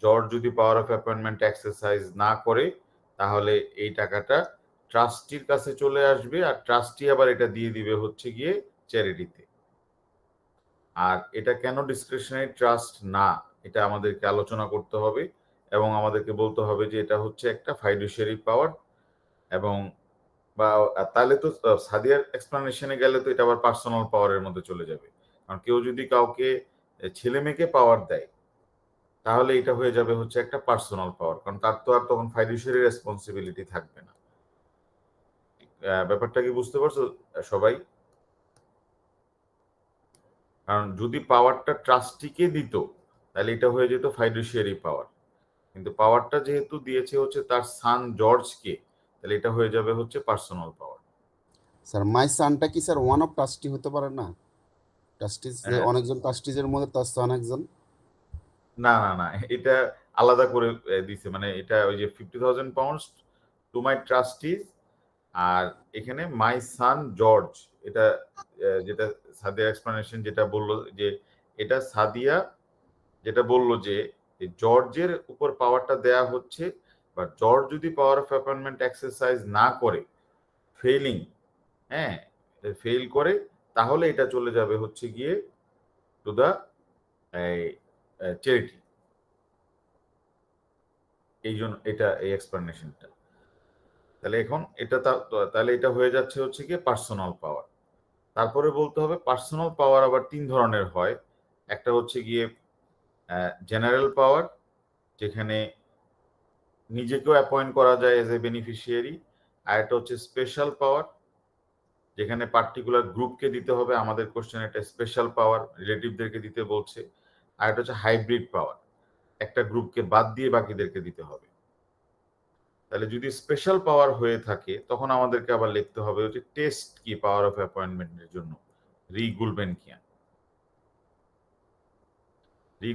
জর্জ যদি পাওয়ার অফ অ্যাপয়েন্টমেন্ট এক্সারসাইজ না করে তাহলে এই টাকাটা ট্রাস্টির কাছে চলে আসবে, আর ট্রাস্টি আবার এটা দিয়ে দিবে হচ্ছে গিয়ে চ্যারিটিতে। আর এটা কেন ডিসক্রিশনারি ট্রাস্ট না, এটা আমাদেরকে আলোচনা করতে হবে এবং আমাদেরকে বলতে হবে যে এটা হচ্ছে একটা ফাইডুশিয়ারি পাওয়ার। এবং বা তাহলে তো সাদিয়ার এক্সপ্লানেশনে গেলে তো এটা আবার পার্সোনাল পাওয়ারের মধ্যে চলে যাবে। কারণ কেউ যদি কাউকে ছেলে মেয়েকে পাওয়ার দেয় তাহলে এটা হয়ে যাবে হচ্ছে একটা পার্সোনাল পাওয়ার, কারণ তার তো আর তখন ফাইডুশিয়ারি রেসপন্সিবিলিটি থাকবে না। ব্যাপারটা কি বুঝতে পারছো সবাই? কারণ যদি পাওয়ারটা ট্রাস্টিকে দিত তাহলে এটা হয়ে যেত ফাইডুশিয়ারি পাওয়ার, কিন্তু পাওয়ারটা যেহেতু দিয়েছে হচ্ছে তার সান জর্জকে, তাহলে এটা হয়ে যাবে হচ্ছে পার্সোনাল পাওয়ার। স্যার মাই সানটা কি স্যার ওয়ান অফ ট্রাস্টি হতে পারে না? ট্রাস্টিজ অনেকজন ট্রাস্টিজের মধ্যে তার সান একজন। না না না, এটা আলাদা করে দিছে, মানে এটা ওই যে 50,000 পাউন্ডস টু মাই ট্রাস্টিজ, আর এখানে মাই সান জর্জ, এটা যেটা সাদিয়া এক্সপ্লানেশন যেটা বললো যে এটা সাদিয়া যেটা বললো যে জর্জের উপর পাওয়ারটা দেয়া হচ্ছে, বা জর্জ যদি পাওয়ার অফ অ্যাপয়েন্টমেন্ট এক্সারসাইজ না করে, ফেইলিং, হ্যাঁ ফেল করে, তাহলে এটা চলে যাবে হচ্ছে গিয়ে টু দা চ্যারিটি। এই জন্য এটা এই এক্সপ্লানেশনটা। তাহলে এখন এটা তাহলে এটা হয়ে যাচ্ছে হচ্ছে গিয়ে পার্সোনাল পাওয়ার। তারপরে বলতে হবে পার্সোনাল পাওয়ার আবার তিন ধরনের হয়। একটা হচ্ছে গিয়ে জেনারেল পাওয়ার, যেখানে নিজেকেও অ্যাপয়েন্ট করা যায় এজ এ বেনিফিশিয়ারি। আর একটা হচ্ছে স্পেশাল পাওয়ার, যেখানে পার্টিকুলার গ্রুপকে দিতে হবে। আমাদের কোশ্চেন একটা স্পেশাল পাওয়ার রিলেটিভদেরকে দিতে বলছে। আর একটা হচ্ছে হাইব্রিড পাওয়ার, একটা গ্রুপকে বাদ দিয়ে বাকিদেরকে দিতে হবে। তাহলে যদি স্পেশাল পাওয়ার হয়ে থাকে তখন আমাদেরকে আবার লিখতে হবে হচ্ছে টেস্ট কি পাওয়ার অফ অ্যাপয়েন্টমেন্টের জন্য, রি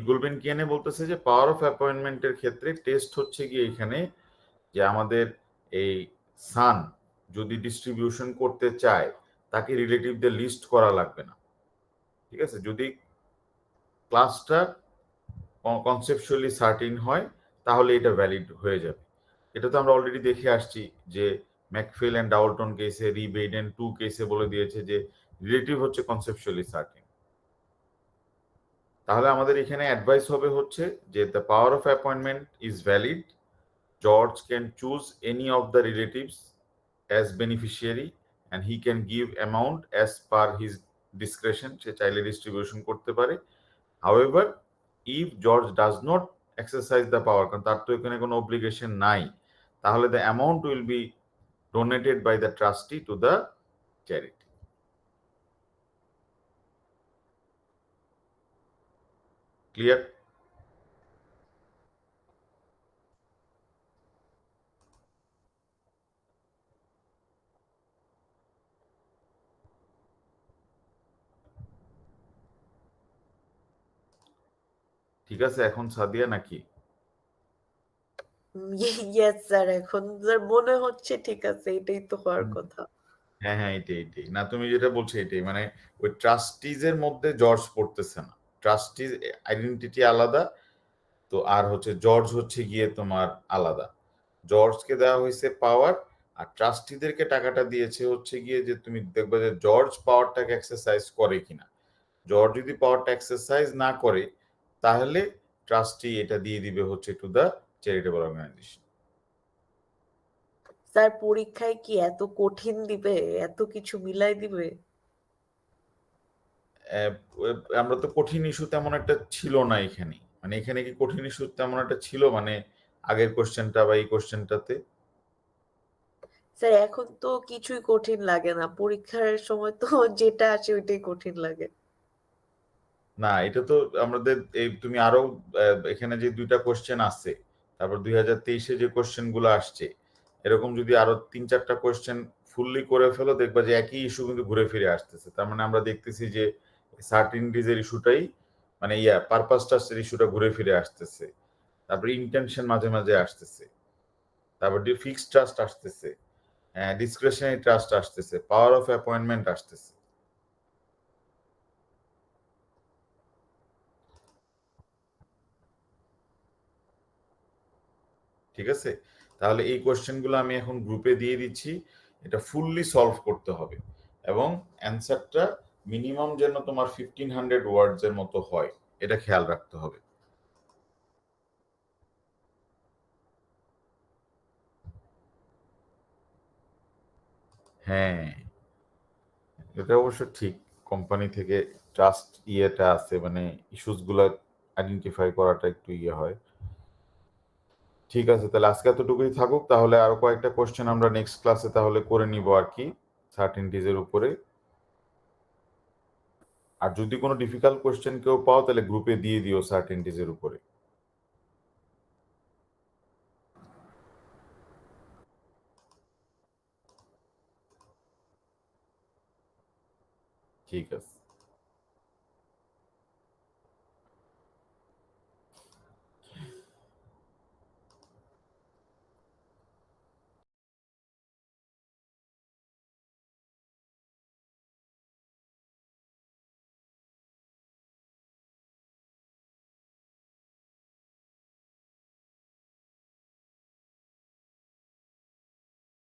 গুলবেনকিয়ানে বলতেছে যে পাওয়ার অফ অ্যাপয়েন্টমেন্টের ক্ষেত্রে টেস্ট হচ্ছে গিয়ে এখানে যে আমাদের এই সান যদি ডিস্ট্রিবিউশন করতে চায় তাকে রিলেটিভদের লিস্ট করা লাগবে না, ঠিক আছে, যদি ক্লাসটা কনসেপচুয়ালি সার্টিন হয় তাহলে এটা ভ্যালিড হয়ে যাবে। এটা তো আমরা অলরেডি দেখে আসছি যে ম্যাকফিল অ্যান্ড ডাউলটন কেসে, রি-বেইডেন 2 কেসে বলে দিয়েছে যে রিলেটিভ হচ্ছে কনসেপচুয়ালি সার্টিন। তাহলে আমাদের এখানে অ্যাডভাইস হবে হচ্ছে যে the power of appointment is valid, George can choose any of the relatives as beneficiary and he can give amount as per his discretion, সে চাইলে ডিস্ট্রিবিউশন করতে পারে। However if George does not exercise the power, কারণ তার তো এখানে কোনো obligation নাই, তাহলে the amount will be donated by the trustee to the charity. Clear? ঠিক আছে এখন সাদিয়া নাকি? ইয়েস স্যার, এখন স্যার মনে হচ্ছে ঠিক আছে, এটাই তো হওয়ার কথা। হ্যাঁ হ্যাঁ এটাই না, তুমি যেটা বলছো এটাই, মানে ওই ট্রাস্টিজের মধ্যে জর্জ পড়তেছে না, ট্রাস্টিজ আইডেন্টিটি আলাদা, তো আর হচ্ছে জর্জ হচ্ছে গিয়ে তোমার আলাদা। জর্জকে দেওয়া হয়েছে পাওয়ার, আর ট্রাস্টিদেরকে টাকাটা দিয়েছে হচ্ছে গিয়ে যে তুমি দেখবে যে জর্জ পাওয়ারটাকে এক্সারসাইজ করে কিনা। জর্জ যদি পাওয়ারটা এক্সারসাইজ না করে তাহলে ট্রাস্টি এটা দিয়ে দিবে হচ্ছে to the charitable organisation. Sir পরীক্ষায় কি এত কঠিন দিবে, এত কিছু মিলাই দিবে? আমরা তো কঠিন ইস্যু তেমন একটা ছিল না এখানে, মানে এখানে কি কঠিন ইস্যু তেমন একটা ছিল মানে আগের কোশ্চেনটা বা এই কোশ্চেনটাতে? স্যার এখন তো কিছুই কঠিন লাগে না, পরীক্ষার সময় তো যেটা আছে ওইটাই কঠিন লাগে। না এটা তো আমাদের এই তুমি আরো এখানে যে দুইটা কোশ্চেন আছে, তারপর 2023-এ যে কোশ্চেন গুলো আসছে, এরকম যদি আরো 3-4টা কোশ্চেন ফুললি করে ফেলো দেখবা যে একই ইস্যু কিন্তু ঘুরে ফিরে আসতেছে। তার মানে আমরা দেখতেছি যে সার্টিনিটিজের ইস্যুটাই মানে পারপাস ট্রাস্টের ইস্যুটা ঘুরে ফিরে আসতেছে, তারপর ইন্টেনশন মাঝে মাঝে আসতেছে, তারপর ফিক্সড ট্রাস্ট আসতেছে, ডিসক্রিশনারি ট্রাস্ট আসতেছে, পাওয়ার অফ অ্যাপয়েন্টমেন্ট আসতেছে। ঠিক আছে, তাহলে এই কোশ্চেনগুলো আমি এখন গ্রুপে দিয়ে দিচ্ছি, এটা ফুললি সলভ করতে হবে এবং অ্যান্সারটা মিনিমাম যেন তোমার 1500 ওয়ার্ডস এর মতো হয়, এটা খেয়াল রাখতে হবে। হ্যাঁ এটা অবশ্য ঠিক, কোম্পানি থেকে ট্রাস্ট ইয়েটা আছে, মানে ইস্যুস গুলা আইডেন্টিফাই করাটা একটু ইয়ে হয়। ঠিক আছে তাহলে আজকে এতটুকুই থাকুক, তাহলে আরো কয়েকটা কোশ্চেন আমরা নেক্সট ক্লাসে তাহলে করে নিব আর কি সার্টেনটিজের উপরে। আর যদি কোনো ডিফিকাল্ট কোশ্চেন কেউ পাও তাহলে গ্রুপে দিয়ে দিও সার্টেনটিজের উপরে। ঠিক আছে।